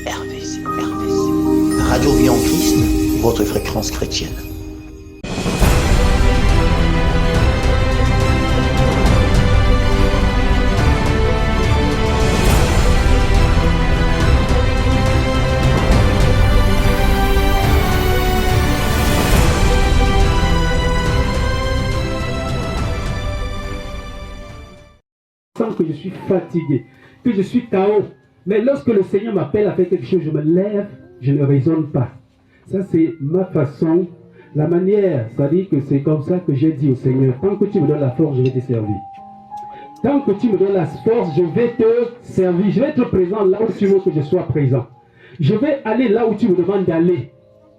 RVC. Radio Vie en Christ, votre fréquence chrétienne. Que je suis fatigué, que je suis KO. Mais lorsque le Seigneur m'appelle à faire quelque chose, je me lève, je ne raisonne pas. Ça, c'est ma façon, la manière. Ça dit que c'est comme ça que j'ai dit au Seigneur, tant que tu me donnes la force, je vais te servir. Tant que tu me donnes la force, je vais te servir. Je vais être présent là où tu veux que je sois présent. Je vais aller là où tu me demandes d'aller.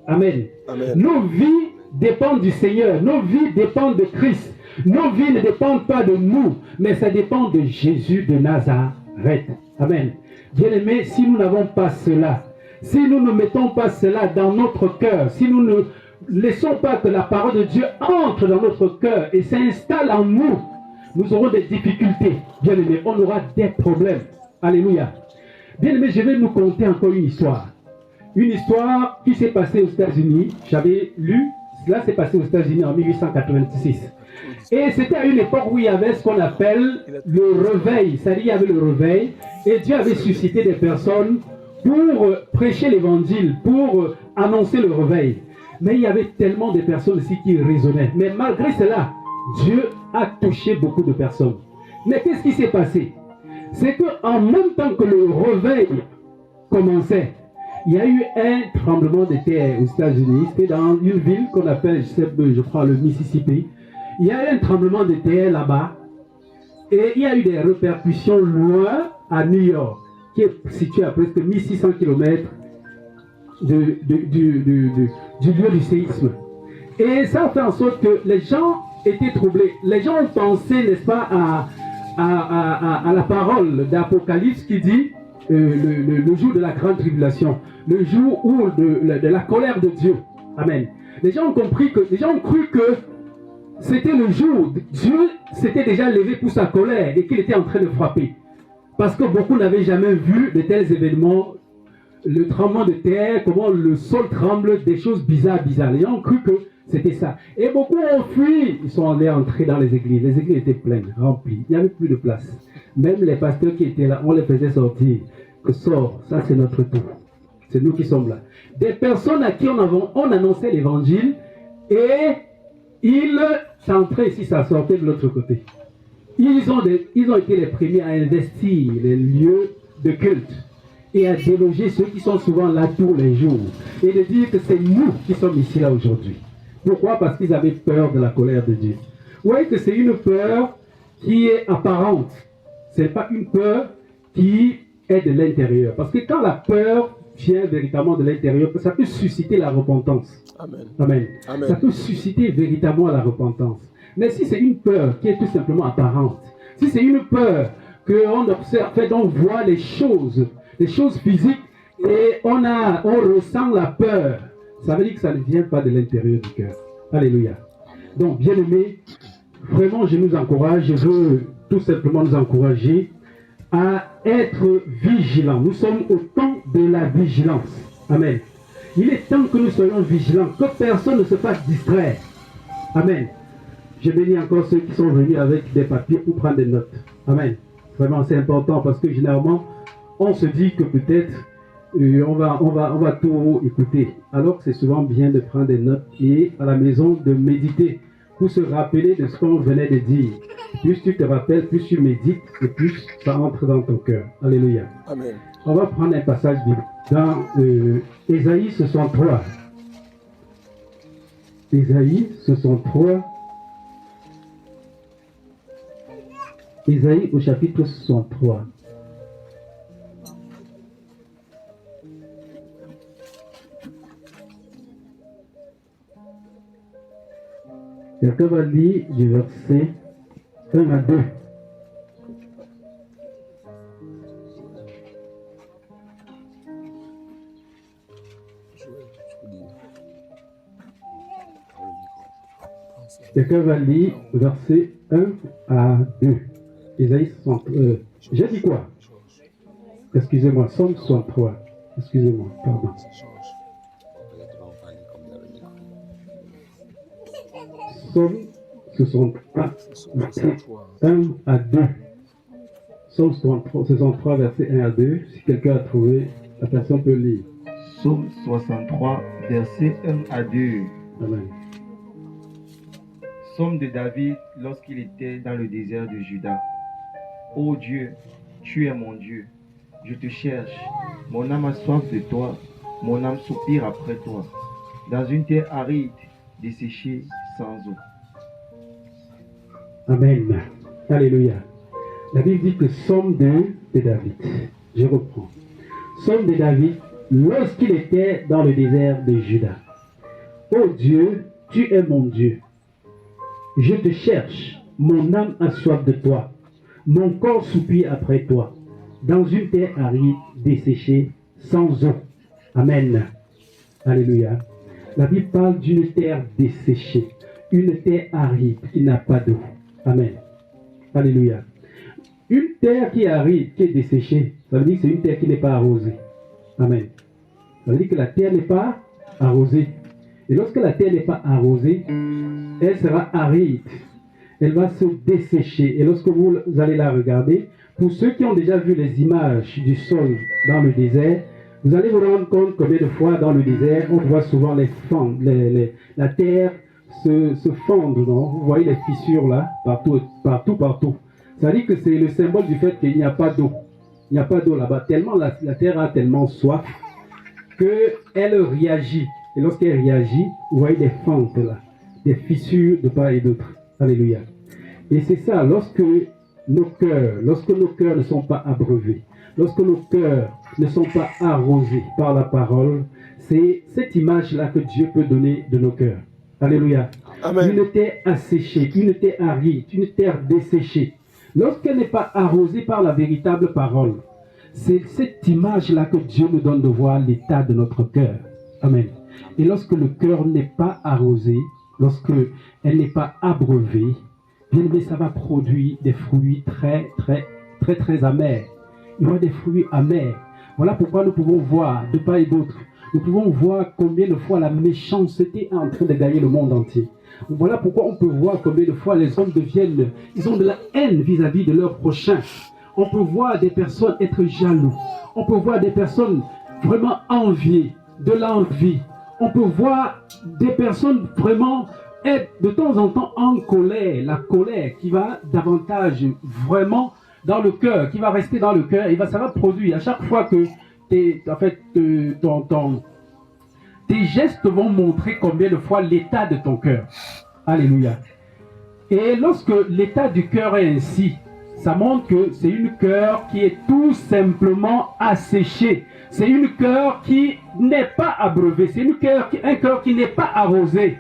Amen. Amen. Nos vies dépendent du Seigneur. Nos vies dépendent de Christ. Nos vies ne dépendent pas de nous, mais ça dépend de Jésus de Nazareth. Amen. Bien-aimés, si nous n'avons pas cela, si nous ne mettons pas cela dans notre cœur, si nous ne laissons pas que la parole de Dieu entre dans notre cœur et s'installe en nous, nous aurons des difficultés. Bien-aimés, on aura des problèmes. Alléluia. Bien-aimés, je vais nous conter encore une histoire. Une histoire qui s'est passée aux États-Unis. J'avais lu, cela s'est passé aux États-Unis en 1886. Et c'était à une époque où il y avait ce qu'on appelle le réveil. C'est-à-dire il y avait le réveil et Dieu avait suscité des personnes pour prêcher l'évangile, pour annoncer le réveil. Mais il y avait tellement de personnes aussi qui raisonnaient. Mais malgré cela, Dieu a touché beaucoup de personnes. Mais qu'est-ce qui s'est passé? C'est qu'en même temps que le réveil commençait, il y a eu un tremblement de terre aux États-Unis. C'était dans une ville qu'on appelle, je crois, le Mississippi. Il y a eu un tremblement de terre là-bas. Et il y a eu des répercussions loin à New York, qui est situé à presque 1600 km du lieu du séisme. Et ça a fait en sorte que les gens étaient troublés. Les gens ont pensé, n'est-ce pas, à la parole d'Apocalypse qui dit le jour de la grande tribulation, le jour où de la colère de Dieu. Amen. Les gens ont compris que, les gens ont cru que c'était le jour où Dieu s'était déjà levé pour sa colère et qu'il était en train de frapper. Parce que beaucoup n'avaient jamais vu de tels événements, le tremblement de terre, comment le sol tremble, des choses bizarres. Les gens ont cru que c'était ça. Et beaucoup ont fui. Ils sont allés entrer dans les églises. Les églises étaient pleines, remplies. Il n'y avait plus de place. Même les pasteurs qui étaient là, on les faisait sortir. Que sort, ça c'est notre tour. C'est nous qui sommes là. Des personnes à qui on annonçait l'évangile et ils s'entraient ici, ça sortait de l'autre côté. Ils ont été les premiers à investir les lieux de culte et à déloger ceux qui sont souvent là tous les jours et de dire que c'est nous qui sommes ici là aujourd'hui. Pourquoi? Parce qu'ils avaient peur de la colère de Dieu. Vous voyez que c'est une peur qui est apparente. Ce n'est pas une peur qui est de l'intérieur. Parce que quand la peur vient véritablement de l'intérieur, ça peut susciter la repentance. Amen. Amen. Amen. Ça peut susciter véritablement la repentance. Mais si c'est une peur qui est tout simplement apparente, si c'est une peur qu'on observe, on voit les choses physiques et on ressent la peur, ça veut dire que ça ne vient pas de l'intérieur du cœur. Alléluia. Donc, bien aimés, vraiment je nous encourage, je veux tout simplement nous encourager à être vigilants. Nous sommes au temps de la vigilance. Amen. Il est temps que nous soyons vigilants, que personne ne se fasse distraire. Amen. Je bénis encore ceux qui sont venus avec des papiers pour prendre des notes. Amen. Vraiment, c'est important parce que généralement, on se dit que peut-être on va tout écouter. Alors que c'est souvent bien de prendre des notes et à la maison de méditer pour se rappeler de ce qu'on venait de dire. Plus tu te rappelles, plus tu médites et plus ça entre dans ton cœur. Alléluia. Amen. On va prendre un passage biblique dans Ésaïe 63. Ésaïe 63. Ésaïe au chapitre 63. Quelqu'un va lire du verset 1 à 2. Quelqu'un va lire verset 1 à 2. Ésaïe 63. J'ai dit quoi? Excusez-moi, Somme 63. Excusez-moi, pardon. Psaume 63, verset 1 à 2. Psaume 63, verset 1 à 2. Si quelqu'un a trouvé, la personne peut lire. Psaume 63, verset 1 à 2. Amen. Psaume de David lorsqu'il était dans le désert de Juda. Ô Dieu, tu es mon Dieu, je te cherche. Mon âme a soif de toi, mon âme soupire après toi. Dans une terre aride, desséchée sans eau. Amen. Alléluia. La Bible dit que Psaume de David. Je reprends. Psaume de David lorsqu'il était dans le désert de Juda. Ô Dieu, tu es mon Dieu. Je te cherche. Mon âme a soif de toi. Mon corps soupire après toi. Dans une terre aride, desséchée, sans eau. Amen. Alléluia. La Bible parle d'une terre desséchée. Une terre aride qui n'a pas d'eau. Amen. Alléluia. Une terre qui est aride, qui est desséchée, ça veut dire que c'est une terre qui n'est pas arrosée. Amen. Ça veut dire que la terre n'est pas arrosée. Et lorsque la terre n'est pas arrosée, elle sera aride. Elle va se dessécher. Et lorsque vous allez la regarder, pour ceux qui ont déjà vu les images du sol dans le désert, vous allez vous rendre compte combien de fois dans le désert, on voit souvent la terre se fendre. Non? Vous voyez les fissures là, partout. Ça veut dire que c'est le symbole du fait qu'il n'y a pas d'eau. Il n'y a pas d'eau là-bas. Tellement la terre a tellement soif qu'elle réagit. Et lorsqu'elle réagit, vous voyez des fentes là, des fissures de part et d'autre. Alléluia. Et c'est ça, lorsque nos cœurs ne sont pas abreuvés, lorsque nos cœurs ne sont pas arrosés par la parole, c'est cette image-là que Dieu peut donner de nos cœurs. Alléluia. Amen. Une terre asséchée, une terre aride, une terre desséchée. Lorsqu'elle n'est pas arrosée par la véritable parole, c'est cette image-là que Dieu nous donne de voir l'état de notre cœur. Amen. Et lorsque le cœur n'est pas arrosé, lorsque elle n'est pas abreuvée, bien aimé, ça va produire des fruits très amers. Il y aura des fruits amers. Voilà pourquoi nous pouvons voir de part et d'autre. Nous pouvons voir combien de fois la méchanceté est en train de gagner le monde entier. Voilà pourquoi on peut voir combien de fois les hommes ils ont de la haine vis-à-vis de leur prochain. On peut voir des personnes être jaloux. On peut voir des personnes vraiment envier, de l'envie. On peut voir des personnes vraiment être de temps en temps en colère. La colère qui va davantage vraiment dans le cœur, qui va rester dans le cœur. Et ça va produire à chaque fois que tes gestes vont montrer combien de fois l'état de ton cœur. Alléluia. Et lorsque l'état du cœur est ainsi, ça montre que c'est une cœur qui est tout simplement asséchée. C'est une cœur qui n'est pas abreuvée. C'est un cœur qui n'est pas arrosé.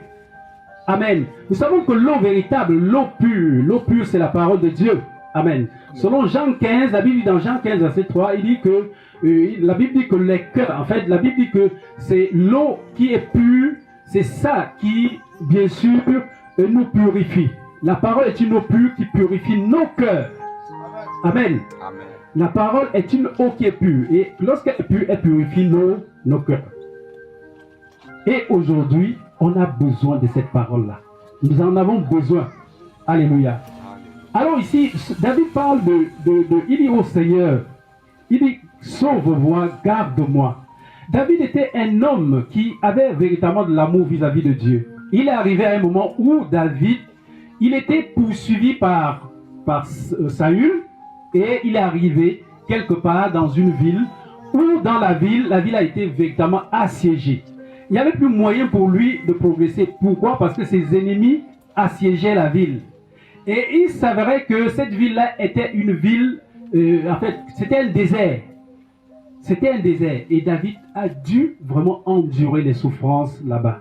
Amen. Nous savons que l'eau véritable, l'eau pure, c'est la parole de Dieu. Amen. Selon Jean 15, la Bible dit dans Jean 15, verset 3, il dit que la Bible dit que les cœurs, en fait, la Bible dit que c'est l'eau qui est pure, c'est ça qui, bien sûr, nous purifie. La parole est une eau pure qui purifie nos cœurs. Amen. Amen. La parole est une eau qui est pure. Et lorsqu'elle est pure, elle purifie nos cœurs. Et aujourd'hui, on a besoin de cette parole-là. Nous en avons besoin. Alléluia. Alors ici, David parle il dit au Seigneur, il dit, sauve-moi, garde-moi. David était un homme qui avait véritablement de l'amour vis-à-vis de Dieu. Il est arrivé à un moment où David, il était poursuivi par Saül, et il est arrivé quelque part dans une ville, où dans la ville a été véritablement assiégée. Il n'y avait plus moyen pour lui de progresser. Pourquoi? Parce que ses ennemis assiégeaient la ville. Et il s'avérait que cette ville-là était une ville, en fait, c'était un désert. C'était un désert. Et David a dû vraiment endurer les souffrances là-bas.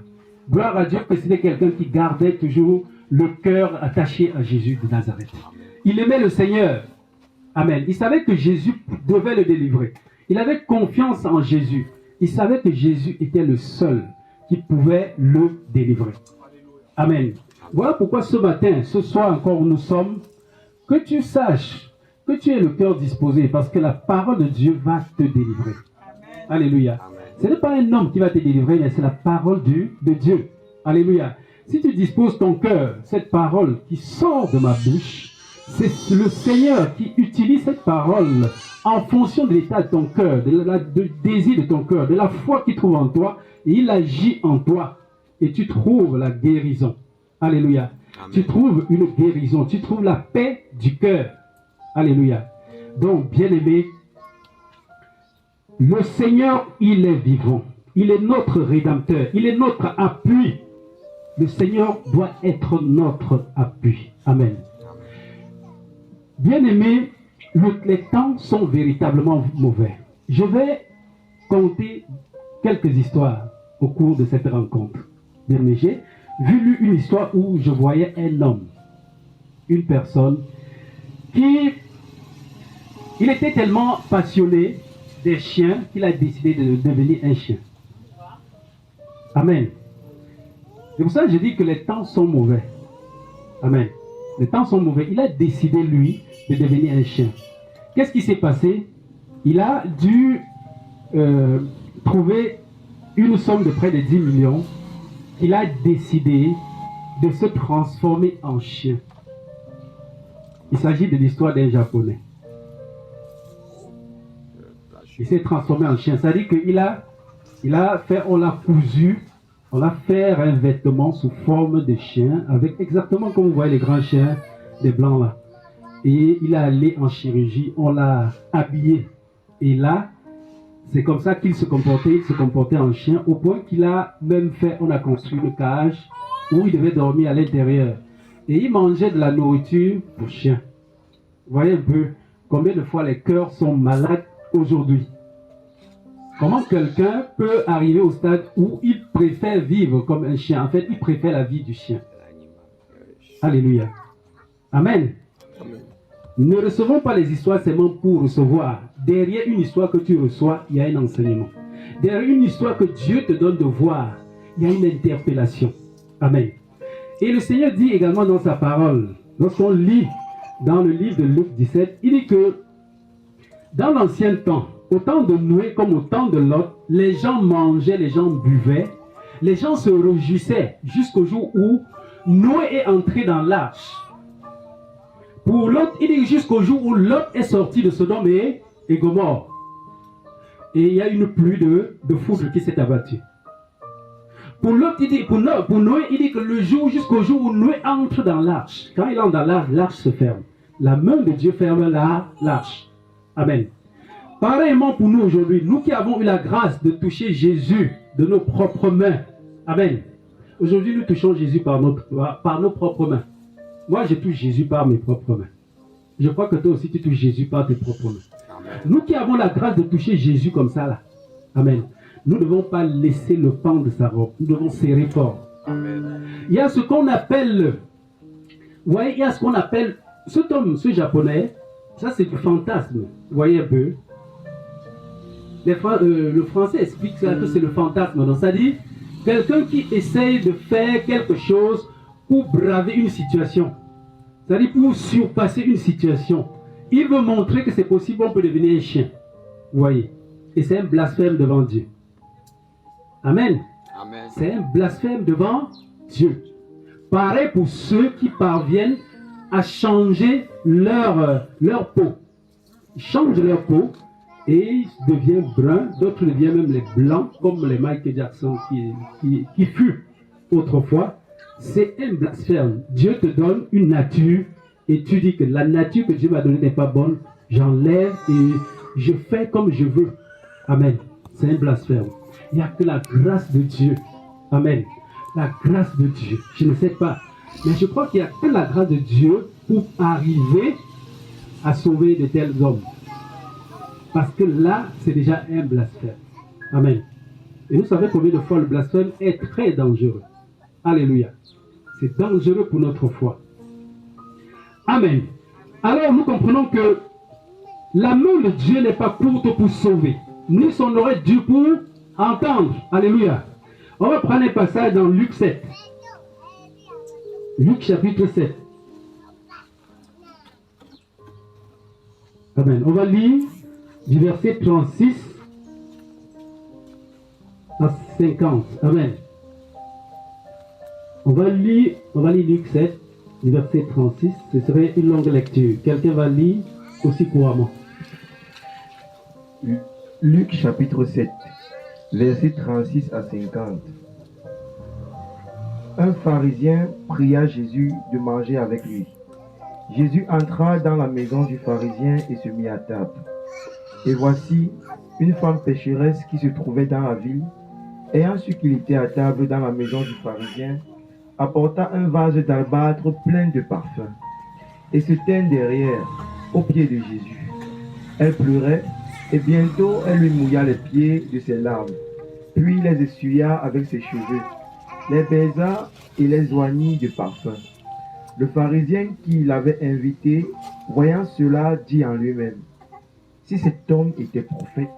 Gloire à Dieu que c'était quelqu'un qui gardait toujours le cœur attaché à Jésus de Nazareth. Il aimait le Seigneur. Amen. Il savait que Jésus devait le délivrer. Il avait confiance en Jésus. Il savait que Jésus était le seul qui pouvait le délivrer. Amen. Voilà pourquoi ce matin, ce soir encore où nous sommes, que tu saches que tu aies le cœur disposé parce que la parole de Dieu va te délivrer. Alléluia. Ce n'est pas un homme qui va te délivrer, mais c'est la parole de Dieu. Alléluia. Si tu disposes ton cœur, cette parole qui sort de ma bouche, c'est le Seigneur qui utilise cette parole en fonction de l'état de ton cœur, du désir de ton cœur, de la foi qu'il trouve en toi, et il agit en toi. Et tu trouves la guérison. Alléluia. Amen. Tu trouves une guérison, tu trouves la paix du cœur. Alléluia. Donc, bien-aimé, le Seigneur, il est vivant. Il est notre Rédempteur. Il est notre appui. Le Seigneur doit être notre appui. Amen. Bien-aimé, les temps sont véritablement mauvais. Je vais conter quelques histoires au cours de cette rencontre. Bien-aimé, j'ai vu une histoire où je voyais un homme, une personne, qui il était tellement passionné des chiens qu'il a décidé de devenir un chien. Amen. C'est pour ça que je dis que les temps sont mauvais. Amen. Les temps sont mauvais. Il a décidé, lui, de devenir un chien. Qu'est-ce qui s'est passé? Il a dû trouver une somme de près de 10 millions. Il a décidé de se transformer en chien. Il s'agit de l'histoire d'un Japonais. Il s'est transformé en chien. C'est-à-dire qu'il a fait, on l'a cousu, on a fait un vêtement sous forme de chien, avec exactement comme vous voyez les grands chiens, des blancs là. Et il est allé en chirurgie, on l'a habillé. Et là, c'est comme ça qu'il se comportait en chien, au point qu'il a même fait, on a construit une cage où il devait dormir à l'intérieur. Et il mangeait de la nourriture pour chien. Vous voyez un peu combien de fois les cœurs sont malades aujourd'hui. Comment quelqu'un peut arriver au stade où il préfère vivre comme un chien. En fait, il préfère la vie du chien. Alléluia. Amen. Ne recevons pas les histoires seulement pour recevoir. Derrière une histoire que tu reçois, il y a un enseignement. Derrière une histoire que Dieu te donne de voir, il y a une interpellation. Amen. Et le Seigneur dit également dans sa parole, lorsqu'on lit dans le livre de Luc 17, il dit que dans l'ancien temps, au temps de Noé comme au temps de Lot, les gens mangeaient, les gens buvaient, les gens se réjouissaient jusqu'au jour où Noé est entré dans l'arche. Pour Lot, il dit jusqu'au jour où Lot est sorti de Sodome et Gomorrhe. Et il y a une pluie de foudre qui s'est abattue. Pour Noé, il dit que jusqu'au jour où Noé entre dans l'arche. Quand il entre dans l'arche, l'arche se ferme. La main de Dieu ferme l'arche. Amen. Pareillement pour nous aujourd'hui, nous qui avons eu la grâce de toucher Jésus de nos propres mains. Amen. Aujourd'hui, nous touchons Jésus par nos propres mains. Moi, je touche Jésus par mes propres mains. Je crois que toi aussi, tu touches Jésus par tes propres mains. Amen. Nous qui avons la grâce de toucher Jésus comme ça, là. Amen. Nous ne devons pas laisser le pan de sa robe. Nous devons serrer fort. Amen. Il y a ce qu'on appelle... Vous voyez, il y a ce qu'on appelle... Cet homme, ce japonais, ça c'est du fantasme. Vous voyez un peu. Le français explique ça, que c'est le fantasme. Donc, ça dit, quelqu'un qui essaye de faire quelque chose pour braver une situation. C'est-à-dire pour surpasser une situation. Il veut montrer que c'est possible, on peut devenir un chien. Vous voyez. Et c'est un blasphème devant Dieu. Amen. Amen. C'est un blasphème devant Dieu. Pareil pour ceux qui parviennent à changer leur peau. Ils changent leur peau et ils deviennent bruns. D'autres deviennent même les blancs, comme les Michael Jackson qui fut autrefois. C'est un blasphème. Dieu te donne une nature et tu dis que la nature que Dieu m'a donnée n'est pas bonne. J'enlève et je fais comme je veux. Amen. C'est un blasphème. Il n'y a que la grâce de Dieu. Amen. La grâce de Dieu. Je ne sais pas. Mais je crois qu'il n'y a que la grâce de Dieu pour arriver à sauver de tels hommes. Parce que là, c'est déjà un blasphème. Amen. Et vous savez combien de fois le blasphème est très dangereux. Alléluia. C'est dangereux pour notre foi. Amen. Alors nous comprenons que la main de Dieu n'est pas courte pour sauver, ni son oreille dure pour entendre. Alléluia. On va prendre un passage dans Luc 7. Luc chapitre 7. Amen. On va lire du verset 36 à 50. Amen. On va lire Luc 7, verset 36. Ce serait une longue lecture. Quelqu'un va lire aussi couramment. Luc chapitre 7, versets 36 à 50. Un pharisien pria Jésus de manger avec lui. Jésus entra dans la maison du pharisien et se mit à table. Et voici, une femme pécheresse qui se trouvait dans la ville, ayant su qu'il était à table dans la maison du pharisien, apporta un vase d'albâtre plein de parfums, et se tint derrière, aux pieds de Jésus. Elle pleurait, et bientôt elle lui mouilla les pieds de ses larmes, puis les essuya avec ses cheveux, les baisa et les oignit de parfum. Le pharisien qui l'avait invité, voyant cela, dit en lui-même, « Si cet homme était prophète,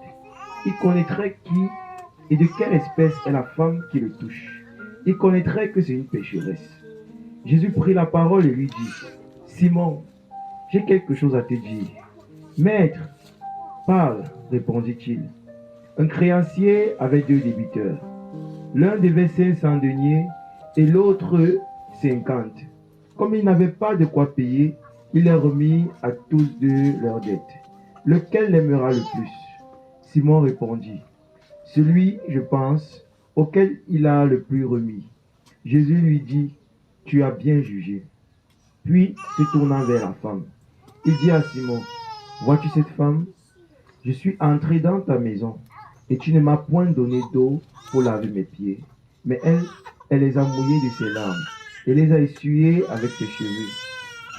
il connaîtrait qui et de quelle espèce est la femme qui le touche. Il connaîtrait que c'est une pécheresse. » Jésus prit la parole et lui dit, « Simon, j'ai quelque chose à te dire. »« Maître, parle, répondit-il. Un créancier avait 2 débiteurs. L'un devait 500 deniers et l'autre 50. Comme il n'avait pas de quoi payer, il les remit à tous 2 leurs dettes. Lequel l'aimera le plus? Simon répondit, celui, je pense, auquel il a le plus remis. Jésus lui dit, tu as bien jugé. Puis, se tournant vers la femme, il dit à Simon, vois-tu cette femme? Je suis entré dans ta maison et tu ne m'as point donné d'eau pour laver mes pieds, mais elle les a mouillés de ses larmes et les a essuyés avec ses cheveux.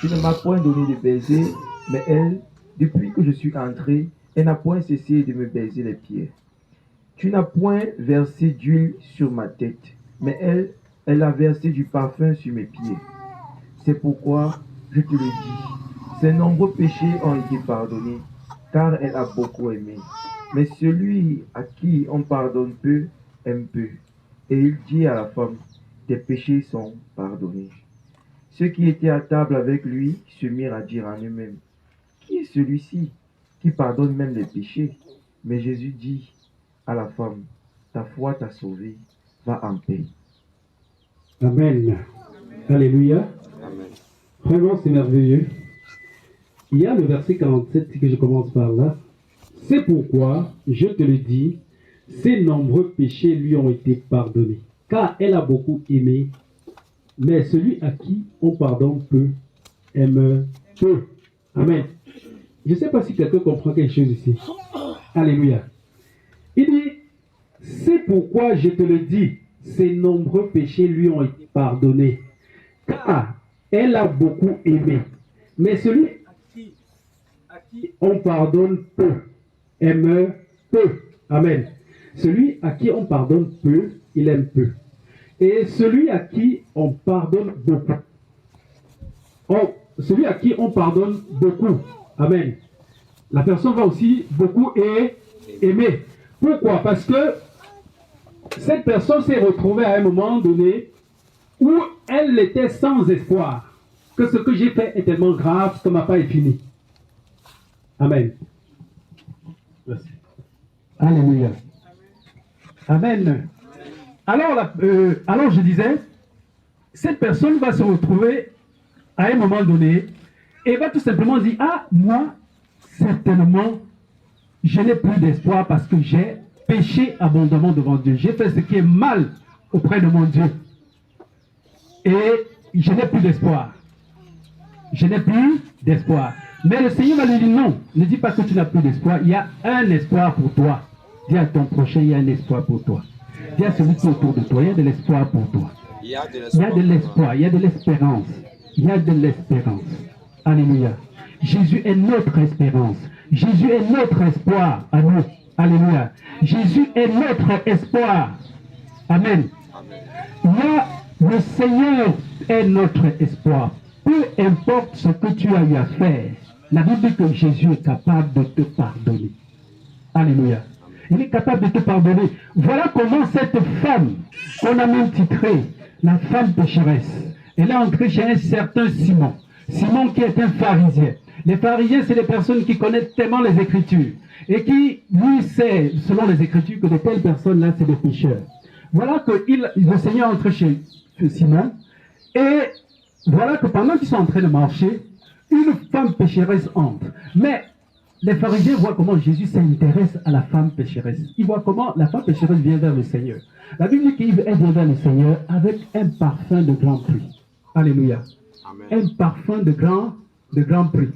Tu ne m'as point donné de baiser, mais elle, depuis que je suis entré, elle n'a point cessé de me baiser les pieds. Tu n'as point versé d'huile sur ma tête, mais elle a versé du parfum sur mes pieds. C'est pourquoi je te le dis, ses nombreux péchés ont été pardonnés, car elle a beaucoup aimé. Mais celui à qui on pardonne peu, aime peu. Et il dit à la femme, tes péchés sont pardonnés. Ceux qui étaient à table avec lui se mirent à dire en eux-mêmes, qui est celui-ci qui pardonne même les péchés? Mais Jésus dit à la femme, ta foi t'a sauvée, va en paix. Amen. Alléluia. Amen. Vraiment, c'est merveilleux. Il y a le verset 47 que je commence par là. C'est pourquoi, je te le dis, ses nombreux péchés lui ont été pardonnés, car elle a beaucoup aimé, mais celui à qui on pardonne peu, aime peu. Amen. Je ne sais pas si quelqu'un comprend quelque chose ici. Alléluia. Il dit, c'est pourquoi je te le dis, ses nombreux péchés lui ont été pardonnés, car elle a beaucoup aimé, mais celui à qui on pardonne peu, aime peu. Amen. Celui à qui on pardonne peu, il aime peu. Et celui à qui on pardonne beaucoup. Celui à qui on pardonne beaucoup. Amen. La personne va aussi beaucoup aimer. Pourquoi? Parce que cette personne s'est retrouvée à un moment donné où elle était sans espoir. Que ce que j'ai fait est tellement grave que ma part est finie. Amen. Merci. Alléluia. Amen. Alors je disais, cette personne va se retrouver à un moment donné et va tout simplement dire, ah, moi, certainement, je n'ai plus d'espoir parce que j'ai péché abondamment devant Dieu. J'ai fait ce qui est mal auprès de mon Dieu. Et je n'ai plus d'espoir. Je n'ai plus d'espoir. Mais le Seigneur va lui dire non, ne dis pas que tu n'as plus d'espoir. Il y a un espoir pour toi. Dis à ton prochain, il y a un espoir pour toi. Dis à celui qui est autour de toi, il y a de l'espoir pour toi. Il y a de l'espoir, il y a de l'espérance. Il y a de l'espérance. Alléluia. Jésus est notre espérance. Jésus est notre espoir à nous. Alléluia. Jésus est notre espoir. Amen. Là, le Seigneur est notre espoir. Peu importe ce que tu as eu à faire, la Bible dit que Jésus est capable de te pardonner. Alléluia. Il est capable de te pardonner. Voilà comment cette femme, qu'on a même titrée, la femme pécheresse, elle est entrée chez un certain Simon. Simon qui est un pharisien. Les pharisiens, c'est des personnes qui connaissent tellement les Écritures et qui, lui, sait, selon les Écritures, que de telles personnes-là, c'est des pécheurs. Voilà que le Seigneur entre chez Simon et voilà que pendant qu'ils sont en train de marcher, une femme pécheresse entre. Mais les pharisiens voient comment Jésus s'intéresse à la femme pécheresse. Ils voient comment la femme pécheresse vient vers le Seigneur. La Bible dit qu'elle vient vers le Seigneur avec un parfum de grand prix. Alléluia. Amen. Un parfum de grand prix.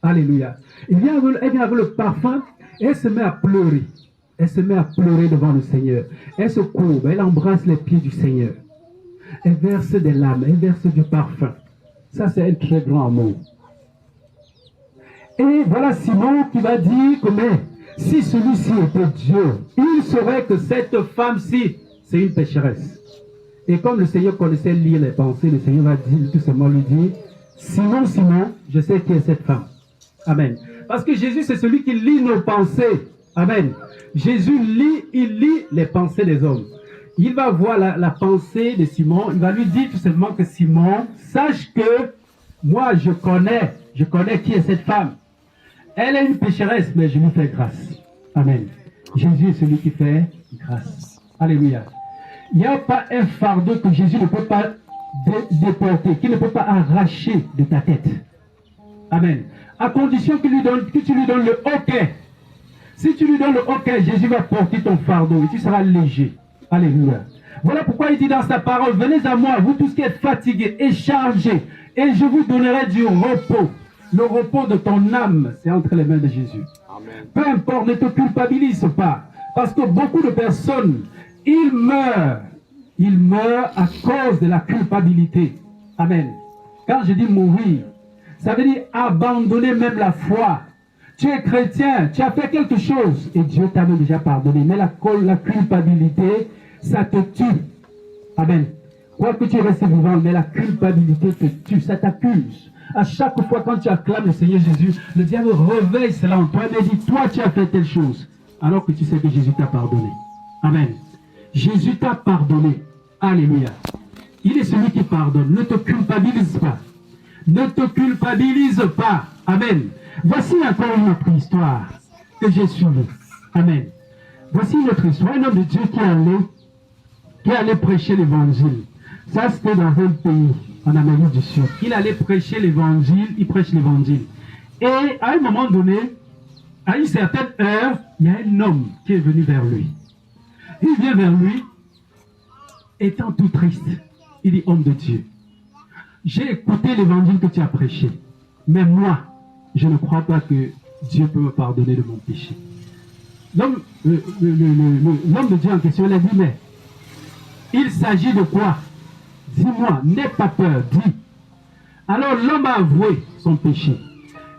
Alléluia. Elle vient avec le parfum et elle se met à pleurer. Elle se met à pleurer devant le Seigneur. Elle se courbe, elle embrasse les pieds du Seigneur. Elle verse des larmes, elle verse du parfum. Ça, c'est un très grand amour. Et voilà Simon qui va dire que mais si celui-ci était Dieu, il saurait que cette femme-ci, c'est une pécheresse. Et comme le Seigneur connaissait lire les pensées, le Seigneur va dire, tout simplement lui dire, Simon, Simon, je sais qui est cette femme. Amen. Parce que Jésus, c'est celui qui lit nos pensées. Amen. Jésus il lit les pensées des hommes. Il va voir la pensée de Simon, il va lui dire tout simplement que Simon, sache que moi je connais qui est cette femme. Elle est une pécheresse, mais je lui fais grâce. Amen. Jésus est celui qui fait grâce. Alléluia. Il n'y a pas un fardeau que Jésus ne peut pas déporter, qu'il ne peut pas arracher de ta tête. Amen. À condition que tu lui donnes le OK. Si tu lui donnes le OK, Jésus va porter ton fardeau et tu seras léger. Alléluia. Voilà pourquoi il dit dans sa parole, venez à moi, vous tous qui êtes fatigués et chargés, et je vous donnerai du repos. Le repos de ton âme, c'est entre les mains de Jésus. Amen. Peu importe, ne te culpabilise pas. Parce que beaucoup de personnes, ils meurent à cause de la culpabilité. Amen. Quand je dis mourir, ça veut dire abandonner même la foi. Tu es chrétien, tu as fait quelque chose et Dieu t'a déjà pardonné. Mais la culpabilité, ça te tue. Amen. Quoi que tu restes vivant, mais la culpabilité te tue, ça t'accuse. À chaque fois quand tu acclames le Seigneur Jésus, le diable réveille cela en toi et dit, toi tu as fait telle chose. Alors que tu sais que Jésus t'a pardonné. Amen. Jésus t'a pardonné. Alléluia. Il est celui qui pardonne. Ne te culpabilise pas. Ne te culpabilise pas. Amen. Voici encore une autre histoire que j'ai suivie. Amen. Voici une autre histoire. Un homme de Dieu qui allait prêcher l'évangile. Ça, c'était dans un pays en Amérique du Sud. Il allait prêcher l'évangile, il prêche l'évangile. Et à un moment donné, à une certaine heure, il y a un homme qui est venu vers lui. Il vient vers lui, étant tout triste. Il dit, homme de Dieu, j'ai écouté l'évangile que tu as prêché, mais moi, je ne crois pas que Dieu peut me pardonner de mon péché. L'homme de Dieu en question, il a dit, mais il s'agit de quoi? Dis-moi, n'aie pas peur, dis. Alors l'homme a avoué son péché.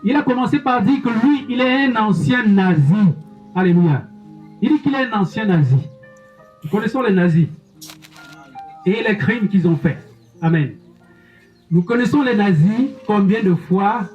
Il a commencé par dire que lui, il est un ancien nazi. Alléluia. Il dit qu'il est un ancien nazi. Nous connaissons les nazis et les crimes qu'ils ont faits. Amen. Nous connaissons les nazis, combien de fois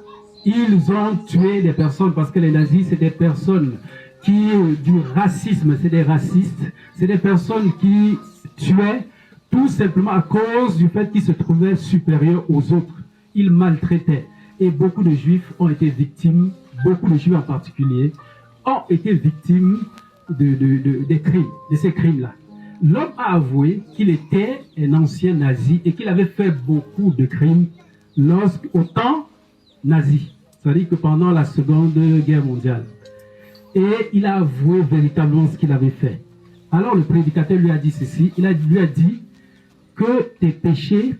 ils ont tué des personnes, parce que les nazis, c'est des personnes qui, du racisme, c'est des racistes, c'est des personnes qui tuaient tout simplement à cause du fait qu'ils se trouvaient supérieurs aux autres. Ils maltraitaient. Et beaucoup de juifs ont été victimes, beaucoup de juifs en particulier, ont été victimes des crimes, de ces crimes-là. L'homme a avoué qu'il était un ancien nazi et qu'il avait fait beaucoup de crimes au temps nazi. C'est-à-dire que pendant la Seconde Guerre mondiale. Et il a avoué véritablement ce qu'il avait fait. Alors le prédicateur lui a dit ceci, lui a dit que tes péchés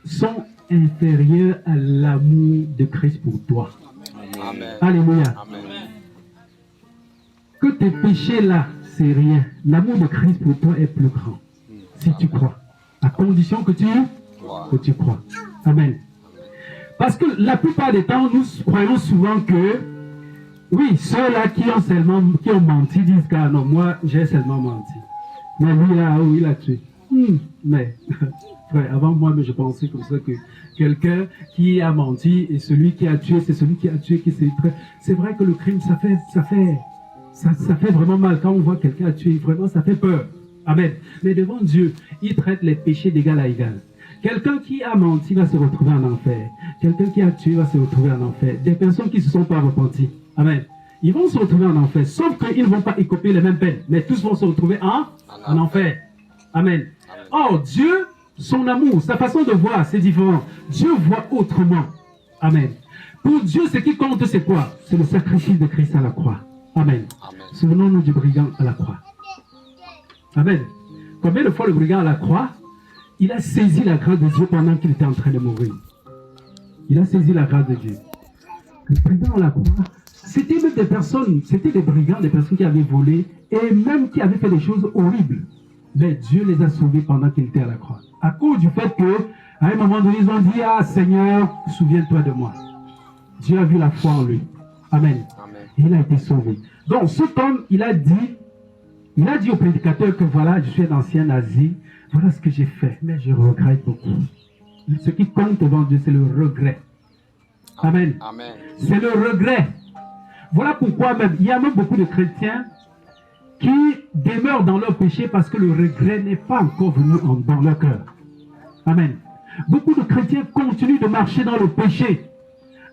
sont inférieurs à l'amour de Christ pour toi. Amen. Alléluia. Amen. Que tes péchés là, c'est rien. L'amour de Christ pour toi est plus grand. Si tu crois. À condition que tu crois. Amen. Parce que la plupart des temps, nous croyons souvent que, oui, ceux-là qui ont menti disent que non, moi, j'ai seulement menti. Mais lui, là, oui, il a tué. Mais, frère, avant moi, je pensais comme ça que quelqu'un qui a menti et celui qui a tué, c'est celui qui a tué qui s'est très... C'est vrai que le crime, ça fait vraiment mal quand on voit quelqu'un tuer. Vraiment, ça fait peur. Amen. Mais devant Dieu, il traite les péchés d'égal à égal. Quelqu'un qui a menti va se retrouver en enfer. Quelqu'un qui a tué va se retrouver en enfer. Des personnes qui ne se sont pas repenties. Amen. Ils vont se retrouver en enfer, sauf qu'ils ne vont pas écoper les mêmes peines. Mais tous vont se retrouver en enfer. Amen. Or, Dieu, son amour, sa façon de voir, c'est différent. Dieu voit autrement. Amen. Pour Dieu, ce qui compte, c'est quoi? C'est le sacrifice de Christ à la croix. Amen. Souvenons-nous du brigand à la croix. Amen. Combien de fois le brigand à la croix, il a saisi la grâce de Dieu pendant qu'il était en train de mourir. Il a saisi la grâce de Dieu. Le brigand à la croix, c'était même des personnes, c'était des brigands, des personnes qui avaient volé et même qui avaient fait des choses horribles. Mais Dieu les a sauvés pendant qu'ils étaient à la croix. À cause du fait que, à un moment donné, ils ont dit, ah Seigneur, souviens-toi de moi. Dieu a vu la foi en lui. Amen. Et il a été sauvé. Donc cet homme, il a dit au prédicateur que voilà, je suis un ancien nazi, voilà ce que j'ai fait, mais je regrette beaucoup. Ce qui compte devant Dieu, c'est le regret. Amen. C'est le regret. Voilà pourquoi même, il y a même beaucoup de chrétiens qui demeurent dans leur péché parce que le regret n'est pas encore venu dans leur cœur. Amen. Beaucoup de chrétiens continuent de marcher dans le péché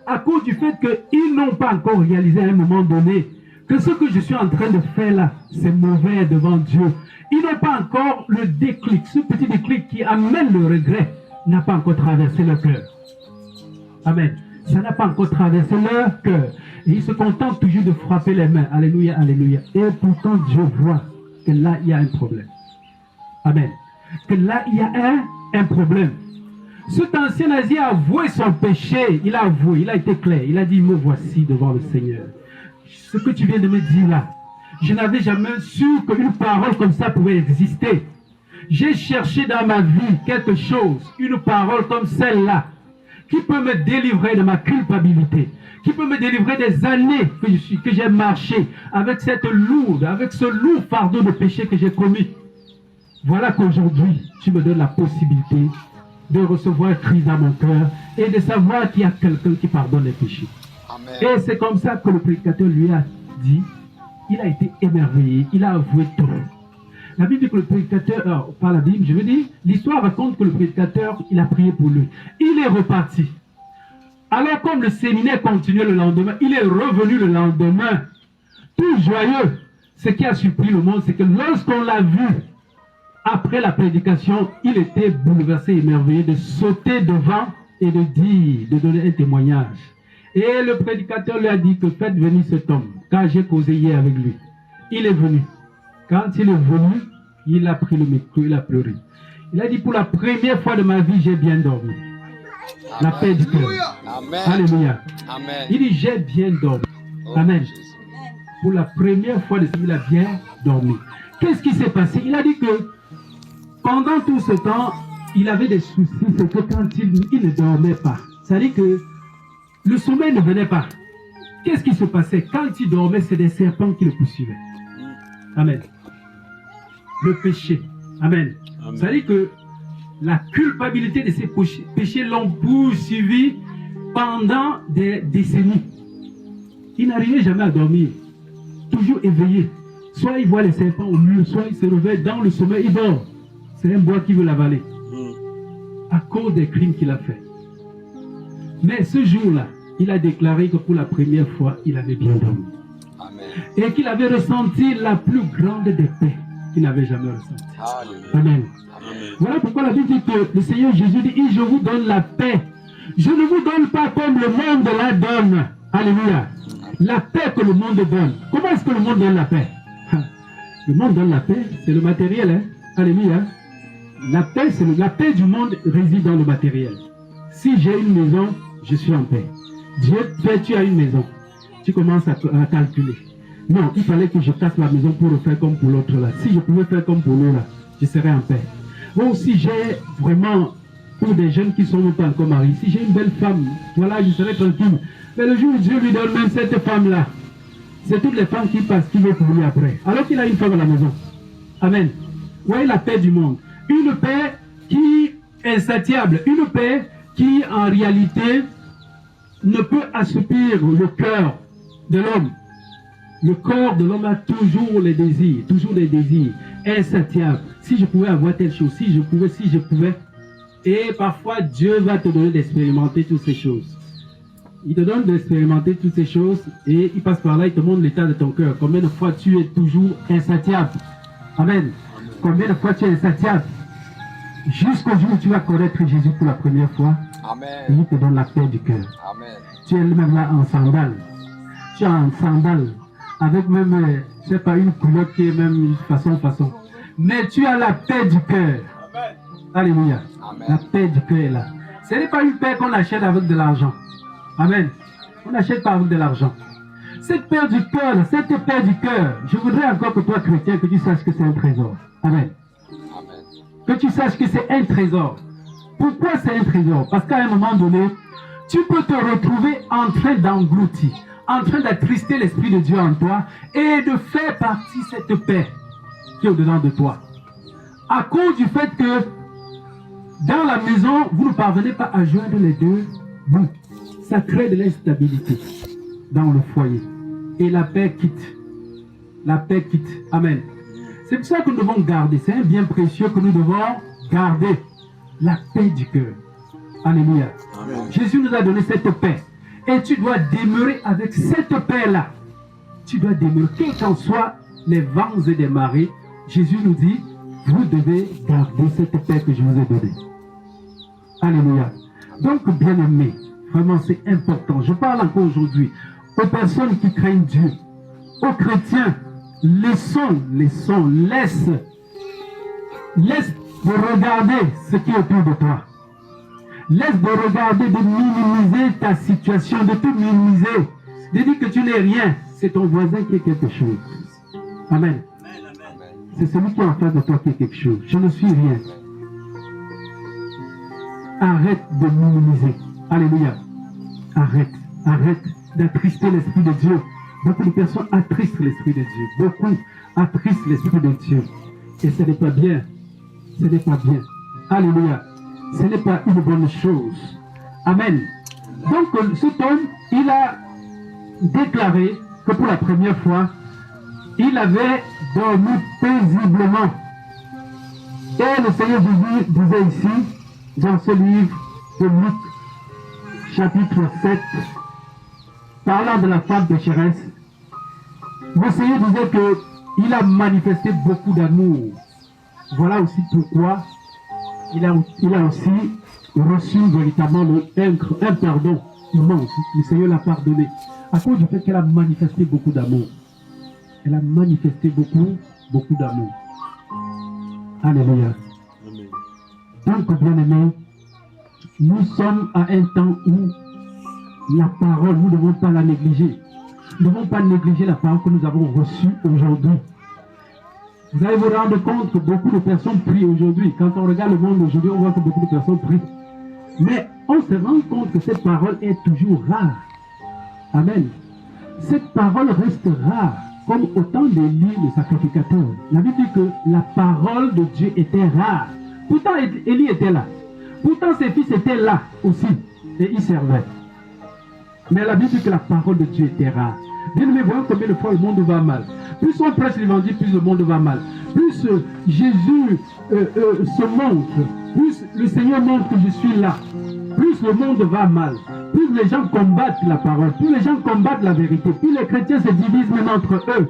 à cause du fait qu'ils n'ont pas encore réalisé à un moment donné que ce que je suis en train de faire là, c'est mauvais devant Dieu. Ils n'ont pas encore le déclic, ce petit déclic qui amène le regret n'a pas encore traversé leur cœur. Amen. Ça n'a pas encore traversé leur cœur. Et ils se contentent toujours de frapper les mains. Alléluia, alléluia. Et pourtant Dieu voit que là, il y a un problème. Amen. Que là, il y a un problème. Cet ancien nazi a avoué son péché. Il a avoué, il a été clair. Il a dit, me voici devant le Seigneur. Ce que tu viens de me dire là, je n'avais jamais su qu'une parole comme ça pouvait exister. J'ai cherché dans ma vie quelque chose, une parole comme celle-là, qui peut me délivrer de ma culpabilité, qui peut me délivrer des années que j'ai marché avec cette lourde, avec ce lourd fardeau de péché que j'ai commis. Voilà qu'aujourd'hui, tu me donnes la possibilité de recevoir Christ dans mon cœur et de savoir qu'il y a quelqu'un qui pardonne les péchés. Amen. Et c'est comme ça que le prédicateur lui a dit, il a été émerveillé, il a avoué tout. La Bible dit que le prédicateur, par la Bible, je veux dire, l'histoire raconte que le prédicateur, il a prié pour lui. Il est reparti. Alors comme le séminaire continuait le lendemain, il est revenu le lendemain, tout joyeux. Ce qui a surpris le monde, c'est que lorsqu'on l'a vu, après la prédication, il était bouleversé, émerveillé de sauter devant et de dire, de donner un témoignage. Et le prédicateur lui a dit que faites venir cet homme, car j'ai causé hier avec lui. Il est venu. Quand il est venu, il a pris le micro, il a pleuré. Il a dit, pour la première fois de ma vie, j'ai bien dormi. Amen. La paix du cœur. Alléluia. Amen. Il dit, j'ai bien dormi. Oh, Amen. Jésus. Pour la première fois de sa vie, il a bien dormi. Qu'est-ce qui s'est passé? Il a dit que pendant tout ce temps, il avait des soucis. C'est que quand il ne dormait pas, c'est-à-dire que le sommeil ne venait pas. Qu'est-ce qui se passait? Quand il dormait, c'est des serpents qui le poursuivaient. Amen. Le péché. Amen. C'est-à-dire que la culpabilité de ces péchés l'ont poursuivi pendant des décennies. Il n'arrivait jamais à dormir. Toujours éveillé. Soit il voit les serpents au mur, soit il se réveille dans le sommeil, il dort. C'est un bois qui veut l'avaler. À cause des crimes qu'il a fait. Mais ce jour-là, il a déclaré que pour la première fois, il avait bien dormi. Amen. Et qu'il avait ressenti la plus grande des paix qu'il n'avait jamais ressentie. Amen. Amen. Voilà pourquoi la Bible dit que le Seigneur Jésus dit, je vous donne la paix. Je ne vous donne pas comme le monde la donne. Alléluia. La paix que le monde donne. Comment est-ce que le monde donne la paix? Le monde donne la paix, c'est le matériel. Hein? Alléluia. La paix, la paix du monde réside dans le matériel. Si j'ai une maison, je suis en paix. Dieu, tu as une maison. Tu commences à calculer. Non, il fallait que je casse la maison pour faire comme pour l'autre là. Si je pouvais faire comme pour l'autre là, je serais en paix. Ou si j'ai vraiment, pour des jeunes qui sont pas encore mariés, si j'ai une belle femme, voilà, je serais tranquille. Mais le jour où Dieu lui donne même cette femme-là, c'est toutes les femmes qui passent, qui veulent pour lui après. Alors qu'il a une femme à la maison. Amen. Voyez la paix du monde. Une paix qui est insatiable. Une paix qui, en réalité, ne peut assoupir le cœur de l'homme. Le corps de l'homme a toujours des désirs insatiables. Si je pouvais avoir telle chose, si je pouvais. Et parfois, Dieu va te donner d'expérimenter toutes ces choses. Il te donne d'expérimenter toutes ces choses et il passe par là, il te montre l'état de ton cœur. Combien de fois tu es toujours insatiable. Amen. Combien de fois tu es insatiable. Jusqu'au jour où tu vas connaître Jésus pour la première fois. Amen. Et il te donne la paix du cœur. Amen. Tu es même là en sandales. Tu es en sandales. Avec même, je sais pas, une couleur qui est même façon. Mais tu as la paix du cœur. Amen. Alléluia. Amen. La paix du cœur est là. Ce n'est pas une paix qu'on achète avec de l'argent. Amen. On n'achète pas avec de l'argent. Cette paix du cœur, je voudrais encore que toi, chrétien, que tu saches que c'est un trésor. Amen. Amen. Que tu saches que c'est un trésor. Pourquoi c'est un trésor? Parce qu'à un moment donné, tu peux te retrouver en train d'engloutir, en train d'attrister l'Esprit de Dieu en toi et de faire partie de cette paix qui est au-dedans de toi. À cause du fait que dans la maison, vous ne parvenez pas à joindre les deux bouts. Ça crée de l'instabilité dans le foyer. Et la paix quitte. La paix quitte. Amen. C'est pour ça que nous devons garder. C'est un bien précieux que nous devons garder. La paix du cœur. Alléluia. Amen. Jésus nous a donné cette paix. Et tu dois demeurer avec cette paix-là. Tu dois demeurer. Quels qu'en soient les vents et les marées, Jésus nous dit, vous devez garder cette paix que je vous ai donnée. Alléluia. Donc, bien-aimés, vraiment c'est important. Je parle encore aujourd'hui aux personnes qui craignent Dieu, aux chrétiens. Laisse de regarder ce qui est autour de toi. Laisse de regarder, de minimiser ta situation, de te minimiser, de dire que tu n'es rien. C'est ton voisin qui est quelque chose. Amen. C'est celui qui est en face de toi qui est quelque chose. Je ne suis rien. Arrête de minimiser. Alléluia. Arrête d'attrister l'Esprit de Dieu. Beaucoup de personnes attristent l'Esprit de Dieu. Beaucoup attristent l'Esprit de Dieu. Et ce n'est pas bien. Ce n'est pas bien. Alléluia. Ce n'est pas une bonne chose. Amen. Donc, cet homme, il a déclaré que pour la première fois, il avait dormi paisiblement. Et le Seigneur Jésus disait ici, dans ce livre de Luc, chapitre 7, parlant de la femme pécheresse, le Seigneur disait qu'il a manifesté beaucoup d'amour. Voilà aussi pourquoi il a aussi reçu véritablement un pardon immense. Le Seigneur l'a pardonné. À cause du fait qu'elle a manifesté beaucoup d'amour. Elle a manifesté beaucoup d'amour. Alléluia. Donc, bien-aimés, nous sommes à un temps où la parole, nous ne devons pas la négliger. Nous ne devons pas négliger la parole que nous avons reçue aujourd'hui. Vous allez vous rendre compte que beaucoup de personnes prient aujourd'hui. Quand on regarde le monde aujourd'hui, on voit que beaucoup de personnes prient. Mais on se rend compte que cette parole est toujours rare. Amen. Cette parole reste rare, comme au temps d'Élie, le sacrificateur. La Bible dit que la parole de Dieu était rare. Pourtant, Élie était là. Pourtant, ses fils étaient là aussi. Et ils servaient. Mais la Bible dit que la parole de Dieu était rare. Bien aimé, voyons combien de fois le monde va mal. Plus on prêche l'évangile, plus le monde va mal. Plus Jésus se montre, plus le Seigneur montre que je suis là, plus le monde va mal. Plus les gens combattent la parole, plus les gens combattent la vérité, plus les chrétiens se divisent même entre eux.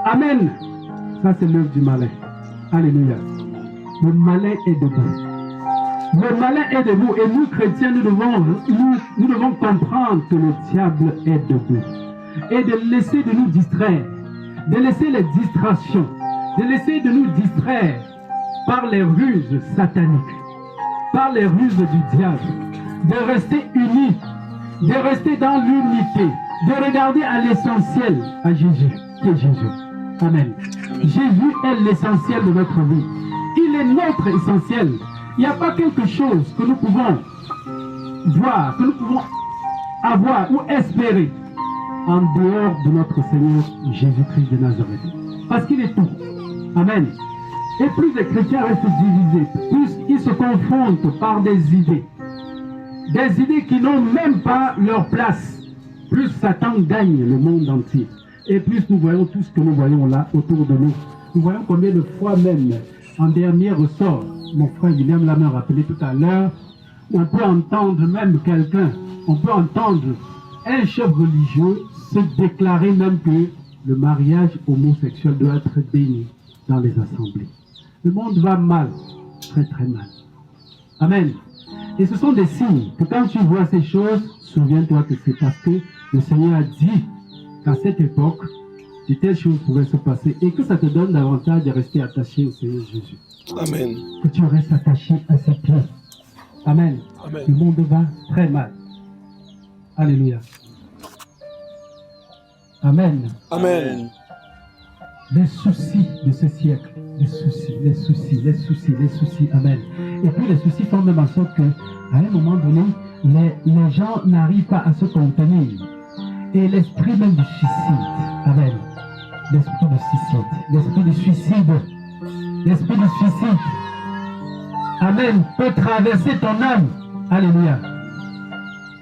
Amen. Ça, c'est l'œuvre du malin. Alléluia. Le malin est debout. Le malin est debout. Et nous, chrétiens, nous devons comprendre que le diable est debout. Et de laisser de nous distraire. De laisser les distractions. De laisser de nous distraire par les ruses sataniques. Par les ruses du diable. De rester unis. De rester dans l'unité. De regarder à l'essentiel, à Jésus. Qui est Jésus. Amen. Jésus est l'essentiel de notre vie. Il est notre essentiel. Il n'y a pas quelque chose que nous pouvons voir, que nous pouvons avoir ou espérer en dehors de notre Seigneur Jésus-Christ de Nazareth. Parce qu'il est tout. Amen. Et plus les chrétiens restent divisés, plus ils se confrontent par des idées qui n'ont même pas leur place, plus Satan gagne le monde entier. Et plus nous voyons tout ce que nous voyons là autour de nous. Nous voyons combien de fois même un dernier ressort. Mon frère William l'a même rappelé tout à l'heure. On peut entendre même quelqu'un, on peut entendre un chef religieux se déclarer même que le mariage homosexuel doit être béni dans les assemblées. Le monde va mal, très très mal. Amen. Et ce sont des signes que quand tu vois ces choses, souviens-toi que c'est parce que le Seigneur a dit qu'à cette époque, de telles choses pouvaient se passer et que ça te donne davantage de rester attaché au Seigneur Jésus. Amen. Que tu restes attaché à ses pieds. Amen. Amen. Le monde va très mal. Alléluia. Amen. Amen. Les soucis de ce siècle, les soucis, amen. Et puis les soucis font même en sorte qu'à un moment donné, les gens n'arrivent pas à se contenir. Et l'esprit même du suicide, amen. L'esprit du suicide, amen, peut traverser ton âme. Alléluia.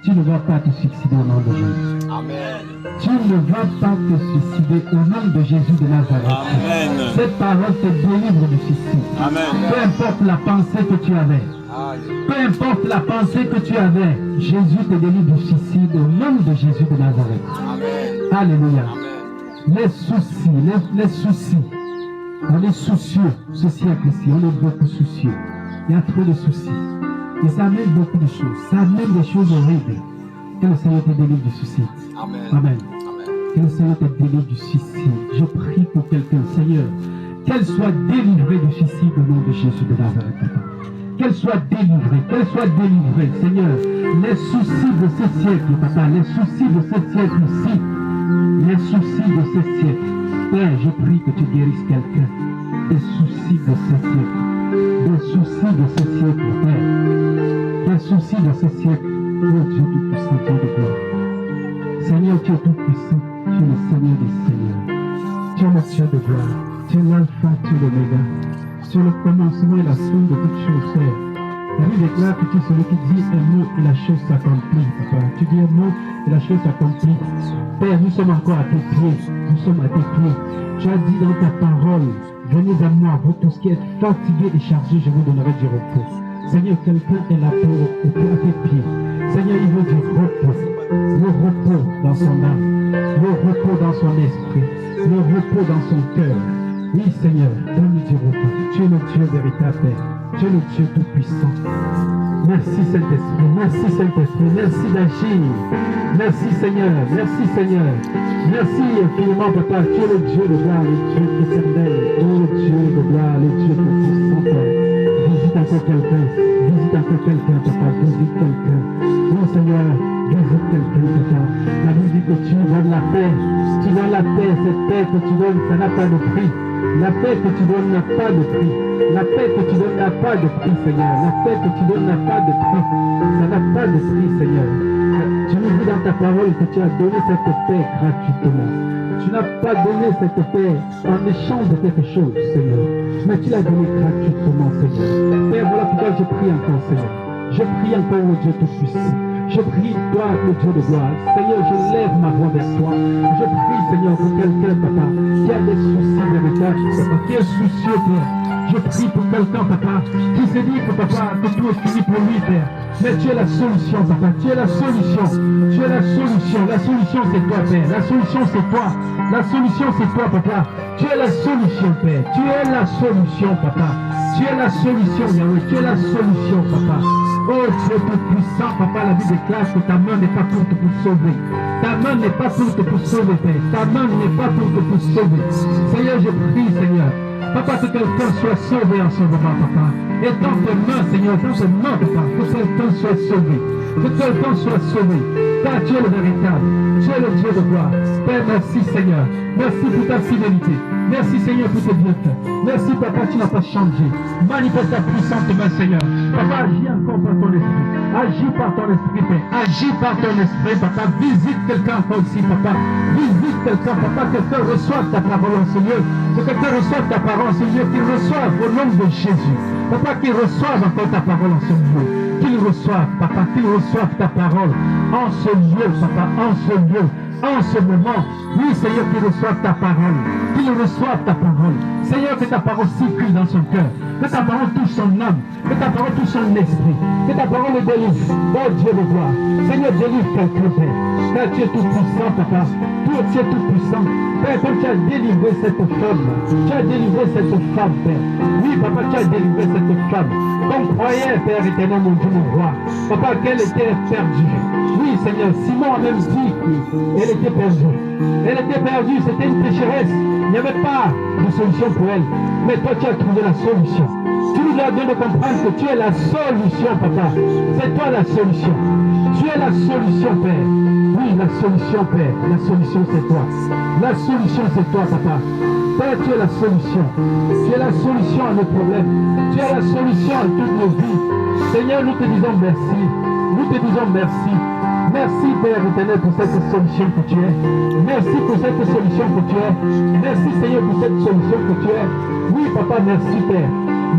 Tu ne vas pas te suicider au nom de Jésus. Amen. Tu ne vas pas te suicider au nom de Jésus de Nazareth. Amen. Cette parole te délivre du suicide. Amen. Peu importe la pensée que tu avais. Peu importe la pensée que tu avais. Jésus te délivre du suicide au nom de Jésus de Nazareth. Amen. Alléluia. Amen. Les soucis. On est soucieux. Ce siècle-ci, on est beaucoup soucieux. Il y a trop de soucis. Et ça amène beaucoup de choses. Ça amène des choses horribles. Que le Seigneur te délivre du suicide. Amen. Amen. Amen. Que le Seigneur te délivre du suicide. Je prie pour quelqu'un, Seigneur, qu'elle soit délivrée du suicide au nom de Jésus de Nazareth, Papa. Qu'elle soit délivrée, Seigneur. Les soucis de ce siècle, Papa, les soucis de ce siècle-ci, les soucis de ce siècle. Père, je prie que tu guérisses quelqu'un des soucis de ce siècle. Des soucis de ce siècle, Père. Des soucis de ce siècle. Oh Dieu tout-puissant, Dieu de gloire. Seigneur, tu es tout-puissant. Tu es le Seigneur des Seigneurs. Tu es le Dieu de gloire. Tu es l'alpha, tu es l'oméga. Tu es le commencement et la fin de toutes choses, Père. La Bible déclare que tu es celui qui dit un mot et la chose s'accomplit, Papa. Tu dis un mot et la chose s'accomplit. Père, nous sommes encore à tes pieds. Nous sommes à tes pieds. Tu as dit dans ta parole, venez à moi, vous tous qui êtes fatigués et chargés, je vous donnerai du repos. Seigneur, quelqu'un est là pour à tes pieds. Seigneur, il veut du repos. Le repos dans son âme. Le repos dans son esprit. Le repos dans son cœur. Oui, Seigneur, donne-nous du repos. Tu es le Dieu véritable, Père. Tu es le Dieu tout-puissant. Merci Saint-Esprit, merci Saint-Esprit, merci d'agir. Merci Seigneur, merci Seigneur. Merci infiniment, Papa. Tu es le Dieu de gloire, le Dieu éternel. Oh, le Dieu de gloire, le Dieu tout-puissant, Père. Visite encore quelqu'un, Papa, visite quelqu'un. Oh Seigneur, visite quelqu'un, Papa. La Bible dit que tu donnes la paix. Tu donnes la paix, cette paix que tu donnes, ça n'a pas de prix. La paix que tu donnes n'a pas de prix. La paix que tu donnes n'a pas de prix, Seigneur. La paix que tu donnes n'a pas de prix. Ça n'a pas de prix, Seigneur. Tu nous dis dans ta parole que tu as donné cette paix gratuitement. Tu n'as pas donné cette paix en échange de quelque chose, Seigneur. Mais tu l'as donné gratuitement, Seigneur. Père, voilà pourquoi je prie encore, Seigneur. Je prie encore au Dieu tout-puissant. Je prie, toi, le Dieu de gloire. Seigneur, je lève ma voix vers toi. Je prie, Seigneur, pour quelqu'un, Papa, qui a des soucis véritables, Papa, qui est soucieux, Père. Je prie pour quelqu'un, Papa, qui se dit que, Papa, que tout est fini pour lui, Père. Mais tu es la solution, Papa. Tu es la solution. Tu es la solution. La solution, c'est toi, Père. La solution, c'est toi. La solution, c'est toi, Papa. Tu es la solution, Père. Tu es la solution, Papa. Tu es la solution, Yahweh. Tu es la solution, Papa. Oh Dieu tout-puissant, Papa, la Bible déclare que ta main n'est pas courte pour sauver. Ta main n'est pas courte pour sauver, Père. Ta main n'est pas courte pour sauver. Seigneur, je prie, Seigneur. Papa, que quelqu'un soit sauvé en ce moment, Papa. Et dans tes mains, Seigneur, dans tes mains, Papa, que quelqu'un soit sauvé. Que quelqu'un soit sauvé. Car tu es le véritable. Tu es le Dieu de gloire. Père, merci, Seigneur. Merci pour ta fidélité. Merci, Seigneur, pour tes bienfaits. Merci, Papa, tu n'as pas changé. Manifeste ta puissante main, Seigneur. Papa, agis encore par ton esprit. Agis par ton esprit, Père. Agis par ton esprit, Papa. Visite quelqu'un encore ici, Papa. Visite quelqu'un, Papa. Quelqu'un reçoive ta parole en ce lieu. Que quelqu'un reçoive ta parole en ce lieu. Qu'il reçoive au nom de Jésus. Papa, qu'il reçoive encore ta parole en ce lieu. Qu'il reçoive, Papa, qu'il reçoive ta parole en ce lieu, Papa, en ce lieu, en ce moment. Oui, Seigneur, qu'il reçoive ta parole. Qu'il reçoive ta parole. Seigneur, que ta parole circule dans son cœur. Que ta parole touche son âme. Que ta parole touche son esprit. Que ta parole le délivre. Oh Dieu de gloire. Seigneur, délivre quelqu'un, Père. Car tu es tout puissant, Papa. Tu es tout puissant. Père, comme tu as délivré cette femme. Tu as délivré cette femme, Père. Oui, Papa, tu as délivré cette femme. Qu'on croyait, Père éternel, mon Dieu, mon roi. Papa, qu'elle était perdue. Oui, Seigneur, Simon a même dit qu'elle était perdue. Elle était perdue, c'était une pécheresse. Il n'y avait pas de solution pour elle. Mais toi, tu as trouvé la solution. Tu nous as donné de comprendre que tu es la solution, Papa. C'est toi la solution. Tu es la solution, Père. Oui, la solution, Père. La solution, c'est toi. La solution, c'est toi, Papa. Père, tu es la solution. Tu es la solution à nos problèmes. Tu es la solution à toutes nos vies. Seigneur, nous te disons merci. Nous te disons merci. Merci, Père éternel, pour cette solution que tu es. Merci pour cette solution que tu es. Merci, Seigneur, pour cette solution que tu es. Oui, Papa, merci, Père.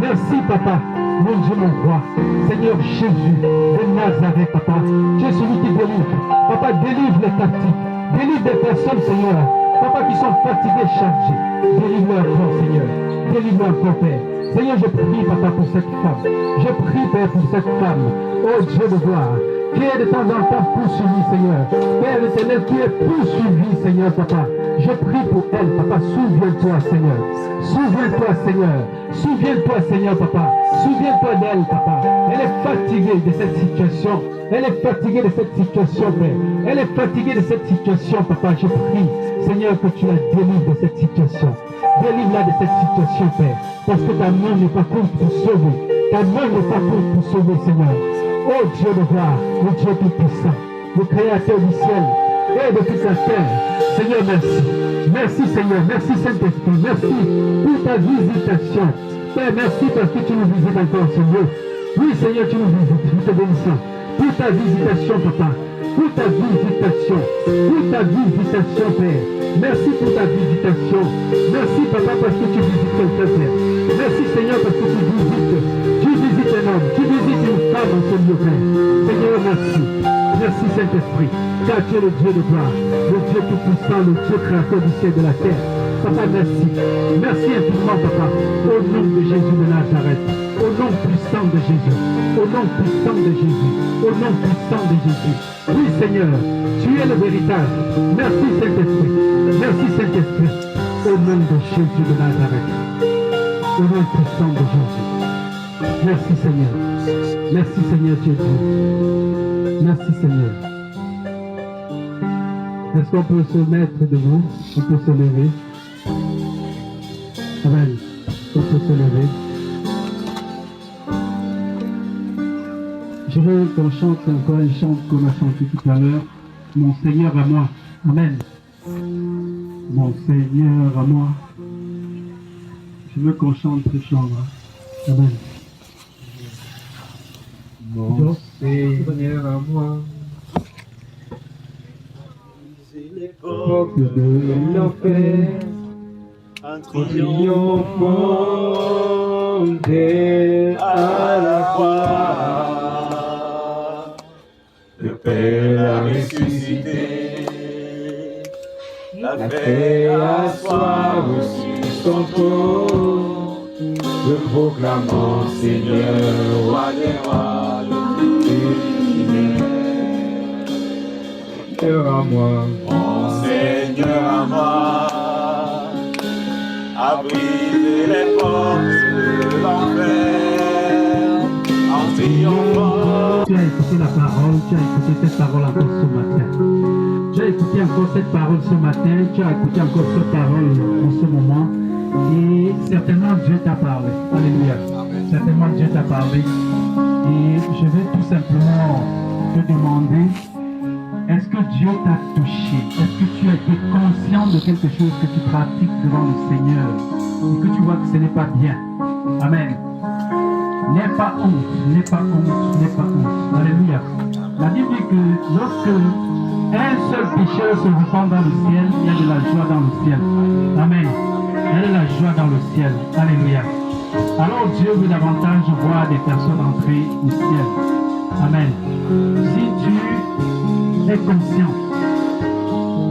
Merci, Papa. Mon Dieu, mon roi. Seigneur Jésus de Nazareth, Papa. Tu es celui qui délivre. Papa, délivre les captifs. Délivre des personnes, Seigneur. Papa, qui sont fatigués, chargés. Délivre-leur encore, Seigneur. Délivre-leur encore, Père. Seigneur, je prie, Papa, pour cette femme. Je prie, Père, pour cette femme. Oh Dieu de gloire. Qui est de temps en temps poursuivi, Seigneur. Père éternel, qui est poursuivi, Seigneur, Papa. Je prie pour elle, Papa. Souviens-toi, Seigneur. Souviens-toi, Seigneur. Souviens-toi, Seigneur, Papa. Souviens-toi d'elle, Papa. Elle est fatiguée de cette situation. Elle est fatiguée de cette situation, Père. Elle est fatiguée de cette situation, Papa. Je prie, Seigneur, que tu la délivres de cette situation. Délivre-la de cette situation, Père. Parce que ta main n'est pas courte pour sauver. Ta main n'est pas courte pour sauver, Seigneur. Oh Dieu de gloire, le Dieu tout-puissant, le Créateur du ciel et de toute la terre. Seigneur, merci. Merci, Seigneur. Merci, Saint-Esprit. Merci pour ta visitation. Père, merci parce que tu nous visites encore, Seigneur. Oui, Seigneur, tu nous visites. Nous te bénissons. Pour ta visitation, Papa. Pour ta visitation. Pour ta visitation, Père. Merci pour ta visitation. Merci, Papa, parce que tu visites quelqu'un, Père. Merci, Seigneur, parce que tu visites. Tu visites un homme. Tu visites une femme en ce lieu, Père. Seigneur, merci. Merci, Saint-Esprit. Car tu es le Dieu de gloire. Le Dieu tout-puissant, le Dieu créateur du ciel et de la terre. Papa, merci. Merci infiniment, Papa. Au nom de Jésus de Nazareth. Au nom puissant de Jésus. Au nom puissant de Jésus. Au nom puissant de Jésus. Oui, Seigneur, tu es le véritable. Merci, Saint-Esprit. Merci, Saint-Esprit. Au nom de Jésus de Nazareth. Au nom puissant de Jésus. Merci, Seigneur. Merci, Seigneur, tu es Dieu. Merci, Seigneur. Est-ce qu'on peut se mettre debout? On peut se lever. Amen. On peut se lever. Je veux qu'on chante encore un chant qu'on a chanté tout à l'heure. Mon Seigneur à moi. Amen. Mon Seigneur à moi. Je veux qu'on chante ce chant-là. Amen. Mon Seigneur à moi. Porte de l'enfer, Un Triomphant à la croix, le Père a ressuscité, la paix asseoir sur son trône, le proclamant Seigneur, roi des rois, le Seigneur à moi. Mon Seigneur à moi, a brisé les portes de l'enfer, en triomphant. Tu as écouté la parole, tu as écouté cette parole encore ce matin. Tu as écouté encore cette parole ce matin, tu as écouté encore cette parole en ce moment. Et certainement Dieu t'a parlé. Alléluia. Certainement Dieu t'a parlé. Et je vais tout simplement te demander, est-ce que Dieu t'a touché? Est-ce que tu as été conscient de quelque chose que tu pratiques devant le Seigneur et que tu vois que ce n'est pas bien? Amen. N'aie pas honte, n'aie pas honte, n'aie pas honte. Alléluia. La Bible dit que lorsque un seul pécheur se repent dans le ciel, il y a de la joie dans le ciel. Amen. Il y a de la joie dans le ciel. Alléluia. Alors Dieu veut davantage voir des personnes entrer au ciel. Amen. Si tu es conscient,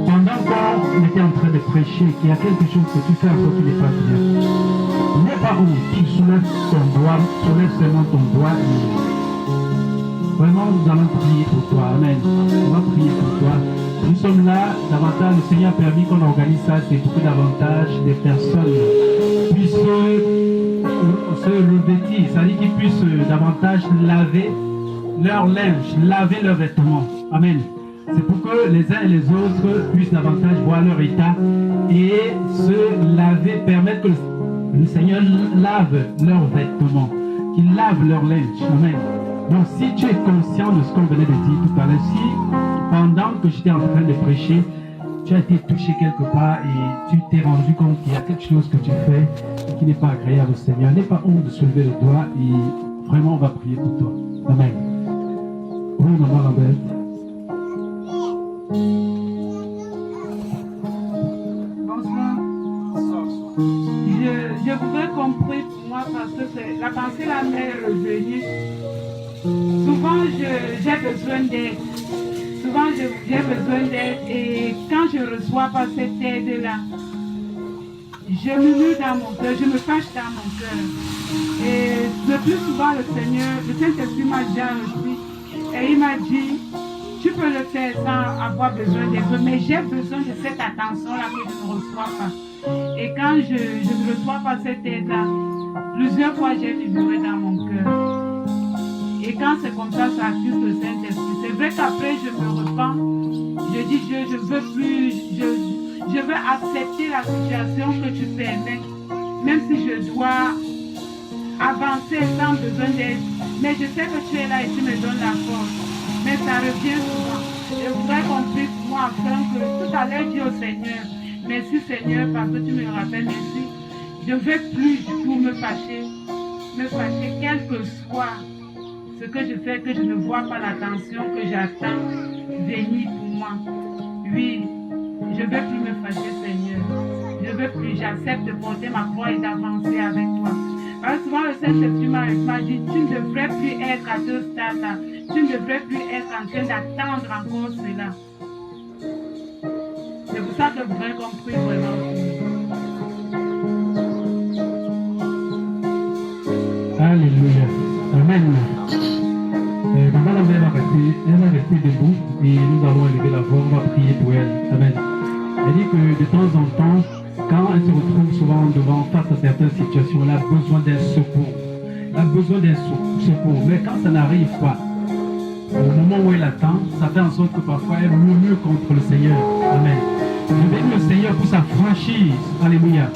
pendant qu'on était en train de prêcher, qu'il y a quelque chose que tu fais encore qui n'est pas bien, n'aie pas honte, tu soulèves soulève seulement ton doigt et vraiment nous allons prier pour toi. Amen. On va prier pour toi. Nous sommes là, davantage, le Seigneur a permis qu'on organise ça, c'est pour que davantage des personnes puissent se revêtir, c'est-à-dire qu'ils puissent davantage laver leur linge, laver leurs vêtements. Amen. C'est pour que les uns et les autres puissent davantage voir leur état et se laver, permettre que le Seigneur lave leurs vêtements, qu'il lave leur linge. Amen. Donc si tu es conscient de ce qu'on venait de dire tout à l'heure, si pendant que j'étais en train de prêcher, tu as été touché quelque part et tu t'es rendu compte qu'il y a quelque chose que tu fais qui n'est pas agréable au Seigneur, n'aie pas honte de soulever le doigt et vraiment on va prier pour toi. Amen. Oui, maman Lambert. Bonsoir. Je voudrais qu'on prie pour moi parce que la pensée là m'est revenue. Souvent j'ai besoin d'aide. Souvent j'ai besoin d'aide et quand je ne reçois pas cette aide-là, je murmure dans mon cœur, je me fâche dans mon cœur. Et le plus souvent le Seigneur, le Saint-Esprit m'a déjà reçu et il m'a dit, tu peux le faire sans avoir besoin d'aide, mais j'ai besoin de cette attention-là que je ne reçois pas. Et quand je ne reçois pas cette aide-là, plusieurs fois j'ai murmuré dans mon cœur. Et quand c'est comme ça accuse le Saint-Esprit. C'est vrai qu'après je me repens, je dis je veux plus, je veux accepter la situation que tu permets, même si je dois avancer sans besoin d'aide. Mais je sais que tu es là et tu me donnes la force. Mais ça revient souvent. Je voudrais qu'on prie pour moi afin que tout à l'heure je dis au Seigneur, merci Seigneur parce que tu me rappelles, merci. Je ne vais plus du tout me fâcher, quel que soit ce que je fais, que je ne vois pas l'attention que j'attends venir pour moi. Oui, je ne vais plus me fâcher, Seigneur. Je ne veux plus, j'accepte de porter ma croix et d'avancer avec toi. Parce que souvent, le Saint-Esprit m'a dit, tu ne devrais plus être à ce stade-là. Tu ne devrais plus être en train d'attendre encore cela. C'est pour ça que je voudrais qu'on prie vraiment. Alléluia. Amen. Maman Lambert va rester debout et nous allons élever la voix, on va prier pour elle. Amen. Elle dit que de temps en temps, quand elle se retrouve souvent face à certaines situations, elle a besoin d'un secours. Elle a besoin d'un secours. Mais quand ça n'arrive pas, au moment où elle attend, ça fait en sorte que parfois elle murmure contre le Seigneur. Amen. Je bénis le Seigneur pour sa franchise. Alléluia.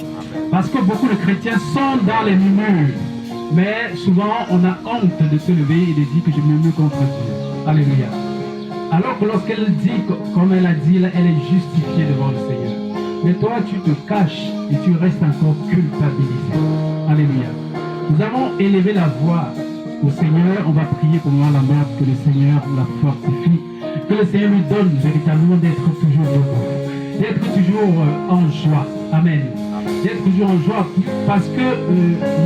Parce que beaucoup de chrétiens sont dans les murmures. Mais souvent, on a honte de se lever et de dire que je murmure contre Dieu. Alléluia. Alors que lorsqu'elle dit, comme elle a dit, elle est justifiée devant le Seigneur. Mais toi, tu te caches et tu restes encore culpabilisé. Alléluia. Nous avons élevé la voix au Seigneur. On va prier pour moi la mère, que le Seigneur la fortifie. Que le Seigneur lui donne véritablement d'être toujours heureux. D'être toujours en joie. Amen. D'être toujours en joie parce que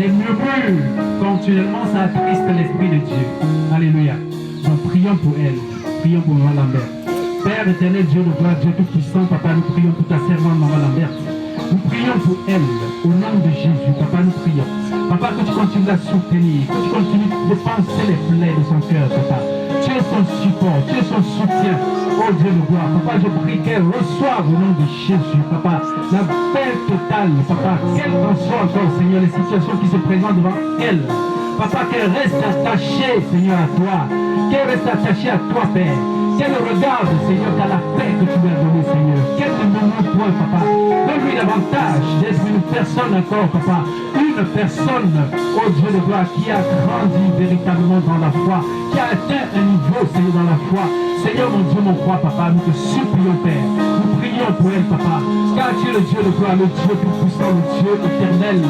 les murmures continuellement ça attriste l'Esprit de Dieu. Alléluia. Donc prions pour elle. Prions pour Maman Lambert. Père éternel, Dieu de gloire, Dieu tout-puissant, Papa, nous prions pour ta servante Maman Lambert. Nous prions pour elle, au nom de Jésus. Papa, nous prions. Papa, que tu continues à soutenir, que tu continues de penser les plaies de son cœur, Papa. Tu es son support, tu es son soutien. Oh Dieu de gloire, Papa, je prie qu'elle reçoive au nom de Jésus, Papa, la paix totale, Papa, qu'elle reçoive encore, Seigneur, les situations qui se présentent devant elle. Papa, qu'elle reste attachée, Seigneur, à toi. Qu'elle reste attachée à toi, Père. Qu'elle regarde, Seigneur, qu'à la paix que tu lui as donnée, Seigneur. Qu'elle ne murmure point, Papa. Donne-lui davantage d'être une personne encore, Papa. Une personne, oh Dieu de gloire, qui a grandi véritablement dans la foi, qui a atteint un niveau, Seigneur, dans la foi. Seigneur, mon Dieu, mon roi, Papa, nous te supplions, Père. Nous prions pour elle, Papa. Car tu es le Dieu de gloire, le Dieu tout-puissant, le Dieu éternel.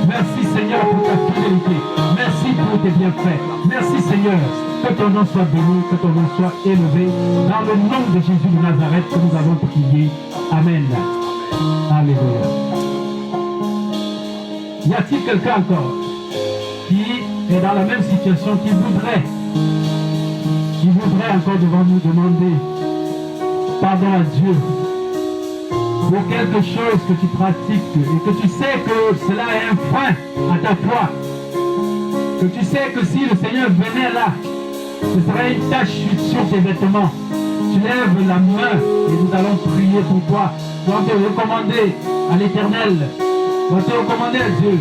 Merci, Seigneur, pour ta fidélité. Merci pour tes bienfaits. Merci, Seigneur. Que ton nom soit béni, que ton nom soit élevé. Dans le nom de Jésus de Nazareth que nous avons prié. Amen. Alléluia. Y a-t-il quelqu'un encore qui est dans la même situation, qui voudrait encore devant nous demander pardon à Dieu pour quelque chose que tu pratiques et que tu sais que cela est un frein à ta foi? que tu sais que si le Seigneur venait là, ce serait une tache sur tes vêtements. Tu lèves la main et nous allons prier pour toi. Nous allons te recommander à l'Éternel. Nous allons te recommander à Dieu.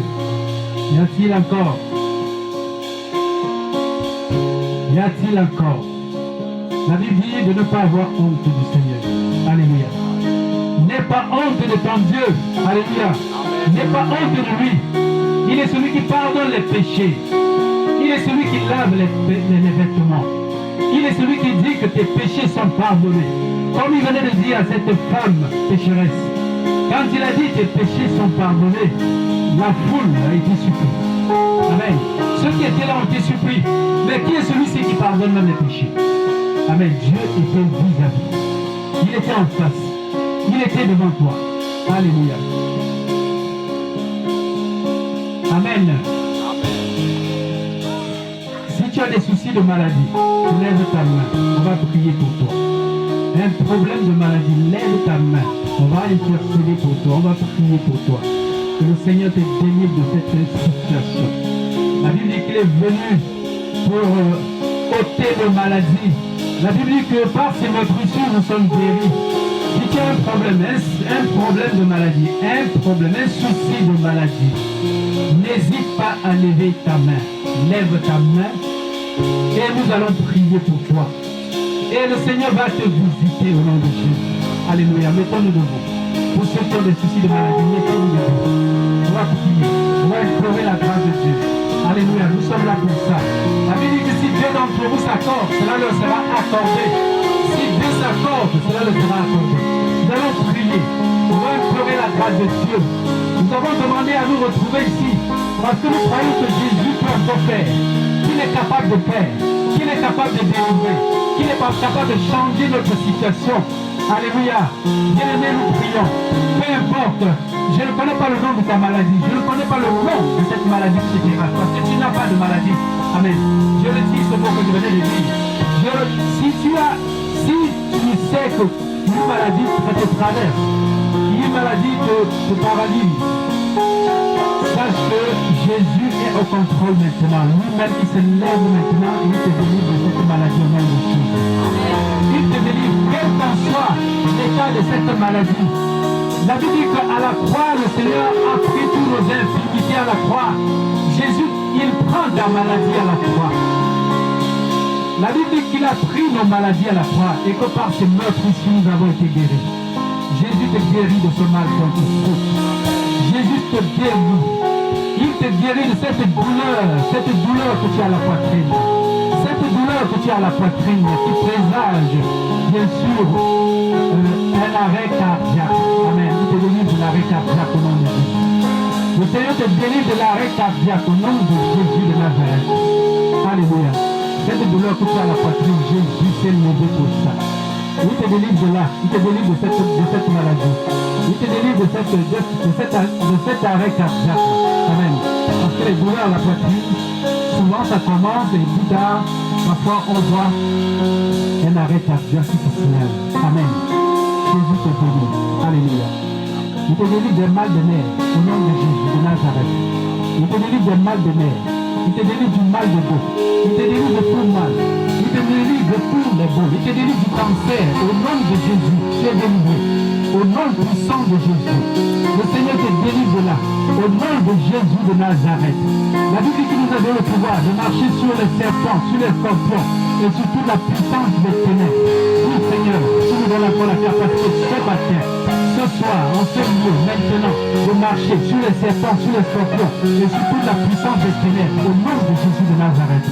Y a-t-il encore? Y a-t-il encore? La Bible dit de ne pas avoir honte du Seigneur. Alléluia. N'aie pas honte de ton Dieu. Alléluia. N'aie pas honte de lui. Il est celui qui pardonne les péchés. Il est celui qui lave les vêtements. Il est celui qui dit que tes péchés sont pardonnés. Comme il venait de dire à cette femme pécheresse. Quand il a dit tes péchés sont pardonnés, la foule a été surprise. Amen. Ceux qui étaient là ont été surpris. Mais qui est celui-ci qui pardonne même les péchés? Amen. Dieu était vis-à-vis. Il était en face. Il était devant toi. Alléluia. Amen. Si tu as des soucis de maladie, lève ta main. On va prier pour toi. Un problème de maladie, lève ta main. On va intercéder pour toi. On va prier pour toi. Que le Seigneur te délivre de cette situation. La Bible dit qu'il est venu pour ôter nos maladies. La Bible dit que par ses meurtrissures, nous sommes guéris. Si tu as un problème de maladie, un souci de maladie, n'hésite pas à lever ta main. Lève ta main et nous allons prier pour toi. Et le Seigneur va te visiter au nom de Jésus. Alléluia. Mettons-nous debout. Pour ceux qui ont des soucis de maladie, mettons-nous debout. On va prier. On va implorer la grâce de Dieu. Alléluia. Nous sommes là pour ça. La Bible dit que si Dieu d'entre vous s'accorde, cela leur sera accordé. Si Dieu s'accorde, cela leur sera accordé. Nous allons prier. On va implorer la grâce de Dieu. Nous avons demandé à nous retrouver ici. Parce que nous croyons que Jésus peut encore faire. Qu'il est capable de faire. Qu'il est capable de délivrer. Qu'il est capable de changer notre situation. Alléluia. Bien-aimés, nous prions. Peu importe. Je ne connais pas le nom de ta maladie. Je ne connais pas le nom de cette maladie qui te dérange. Parce que tu n'as pas de maladie. Amen. Je le dis ce mot que je venais de dire. Si tu sais que une maladie te traverse, une maladie te paralyse, sache que Jésus est au contrôle maintenant. Lui-même, il se lève maintenant et il te délivre de cette maladie au nom de Jésus. Il te délivre, quel qu'en soit l'état de cette maladie. La Bible dit qu'à la croix, le Seigneur a pris tous nos infirmités à la croix. Jésus, il prend ta maladie à la croix. La Bible dit qu'il a pris nos maladies à la croix et que par ses meurtres ici, nous avons été guéris. Jésus te guérit de ce mal dont tu souffres. Jésus te guérit. Il te guérit de cette douleur que tu as à la poitrine. Cette douleur que tu as à la poitrine qui présage, bien sûr, un arrêt cardiaque. Amen. Il te délivre de l'arrêt cardiaque au nom de Jésus. Le Seigneur te délivre de l'arrêt cardiaque au nom de Jésus de Nazareth. Alléluia. Cette douleur que tu as à la poitrine, Jésus s'est levé pour ça. Il te délivre de là, il te délivre de cette maladie. Il te délivre de cet arrêt cardiaque. Amen. Parce que les douleurs à la poitrine, souvent ça commence et plus tard, parfois on voit un arrêt cardiaque qui se signale. Amen. Jésus te délivre. Alléluia. Il te délivre des mal de nerfs au nom de Jésus de Nazareth. Il te délivre des mal de nerfs. Il te délivre du mal de dos. Il te délivre de tout mal. Il te délivre de tous les maux. Il te délivre du cancer. Au nom de Jésus, tu es délivré. Au nom puissant de Jésus. Le Seigneur te délivre là. Au nom de Jésus de Nazareth. La Bible dit que nous avons le pouvoir de marcher sur les serpents, sur les scorpions et sur toute la puissance des ténèbres. Oui, Seigneur, tu nous donnes encore la capacité ce matin, ce soir, en ce lieu, maintenant, de marcher sur les serpents, sur les scorpions et sur toute la puissance des ténèbres. Au nom de Jésus de Nazareth.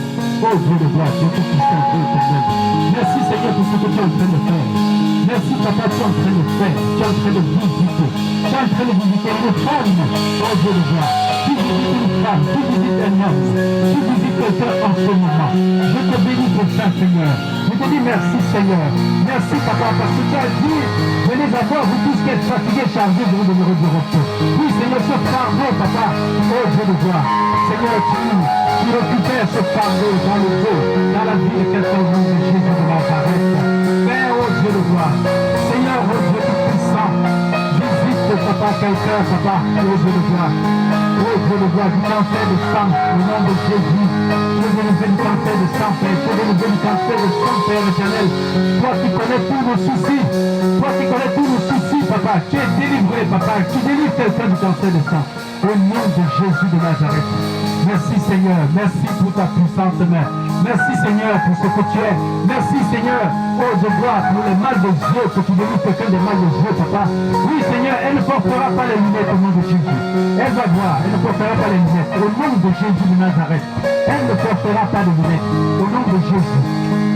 Oh Dieu de gloire, Dieu tout-puissant, Dieu éternel. Merci Seigneur pour ce que tu es en train de faire. Merci Papa, tu es en train de faire. Tu es en train de visiter. Tu es en train de visiter une femme. Oh Dieu de gloire. Tu visites une femme, tu visites un homme. Tu visites quelqu'un en ce moment. Je te bénis pour ça Seigneur. Je te dis merci Seigneur. Merci Papa, parce que tu as dit, venez à moi, vous tous qui êtes fatigués, chargés, vous demeurer du repos. Oui Seigneur, ce fardeau Papa. Oh Dieu de gloire. Seigneur, tu récupères ce fardeau dans le dos, dans la vie de quelqu'un de Jésus de Nazareth. Père, oh Dieu de gloire. Seigneur, oh Dieu tout puissant. Visite Papa quelqu'un, Papa, oh Dieu de gloire. Oh Dieu de gloire, du cancer de sang, au nom de Jésus. Tu es délivré du cancer de sang, Père. Tu es délivré du cancer de sang, Père éternel. Toi qui connais tous nos soucis, toi qui connais tous nos soucis, papa, tu es délivré, papa. Tu délivres quelqu'un du cancer de sang. Au nom de Jésus de Nazareth. Merci Seigneur, merci pour ta puissante main. Merci Seigneur pour ce que tu es. Merci Seigneur, oh je vois pour le mal des yeux, que tu délivres quelqu'un des mal des yeux, papa. Oui Seigneur, elle ne portera pas les lunettes au nom de Jésus. Elle va voir, elle ne portera pas les lunettes. Au nom de Jésus de Nazareth. Elle ne portera pas de lunettes. Au nom de Jésus.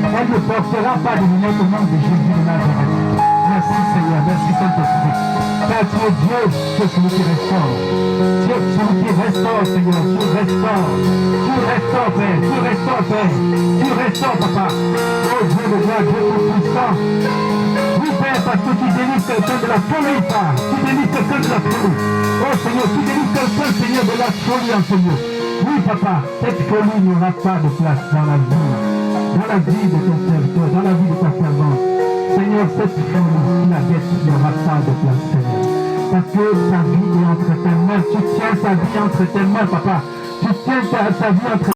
Elle ne portera pas de lunettes au nom de Jésus de Nazareth. Merci Seigneur, merci Saint-Esprit. Car tu es Dieu, tu es celui qui restaure. Tu es celui qui restaure, Seigneur. Tu restaures. Tu restaures, Père. Tu restaures, Père. Tu restaures, Papa. Oh Dieu de gloire, Dieu tout-puissant. Oui, Père, parce que tu délivres quelqu'un de la folie, Père. Tu délivres quelqu'un de la folie. Oh Seigneur, tu délivres quelqu'un, Seigneur, de la folie en ce lieu. Oui, Papa, cette folie n'aura pas de place dans la vie. Dans la vie de ton serviteur, dans la vie de ta servante. Seigneur, cette folie, la dette n'aura pas de place, Seigneur. Parce que sa vie est entre tes mains. Tu tiens sa vie entre tes mains, papa. Tu tiens sa vie entre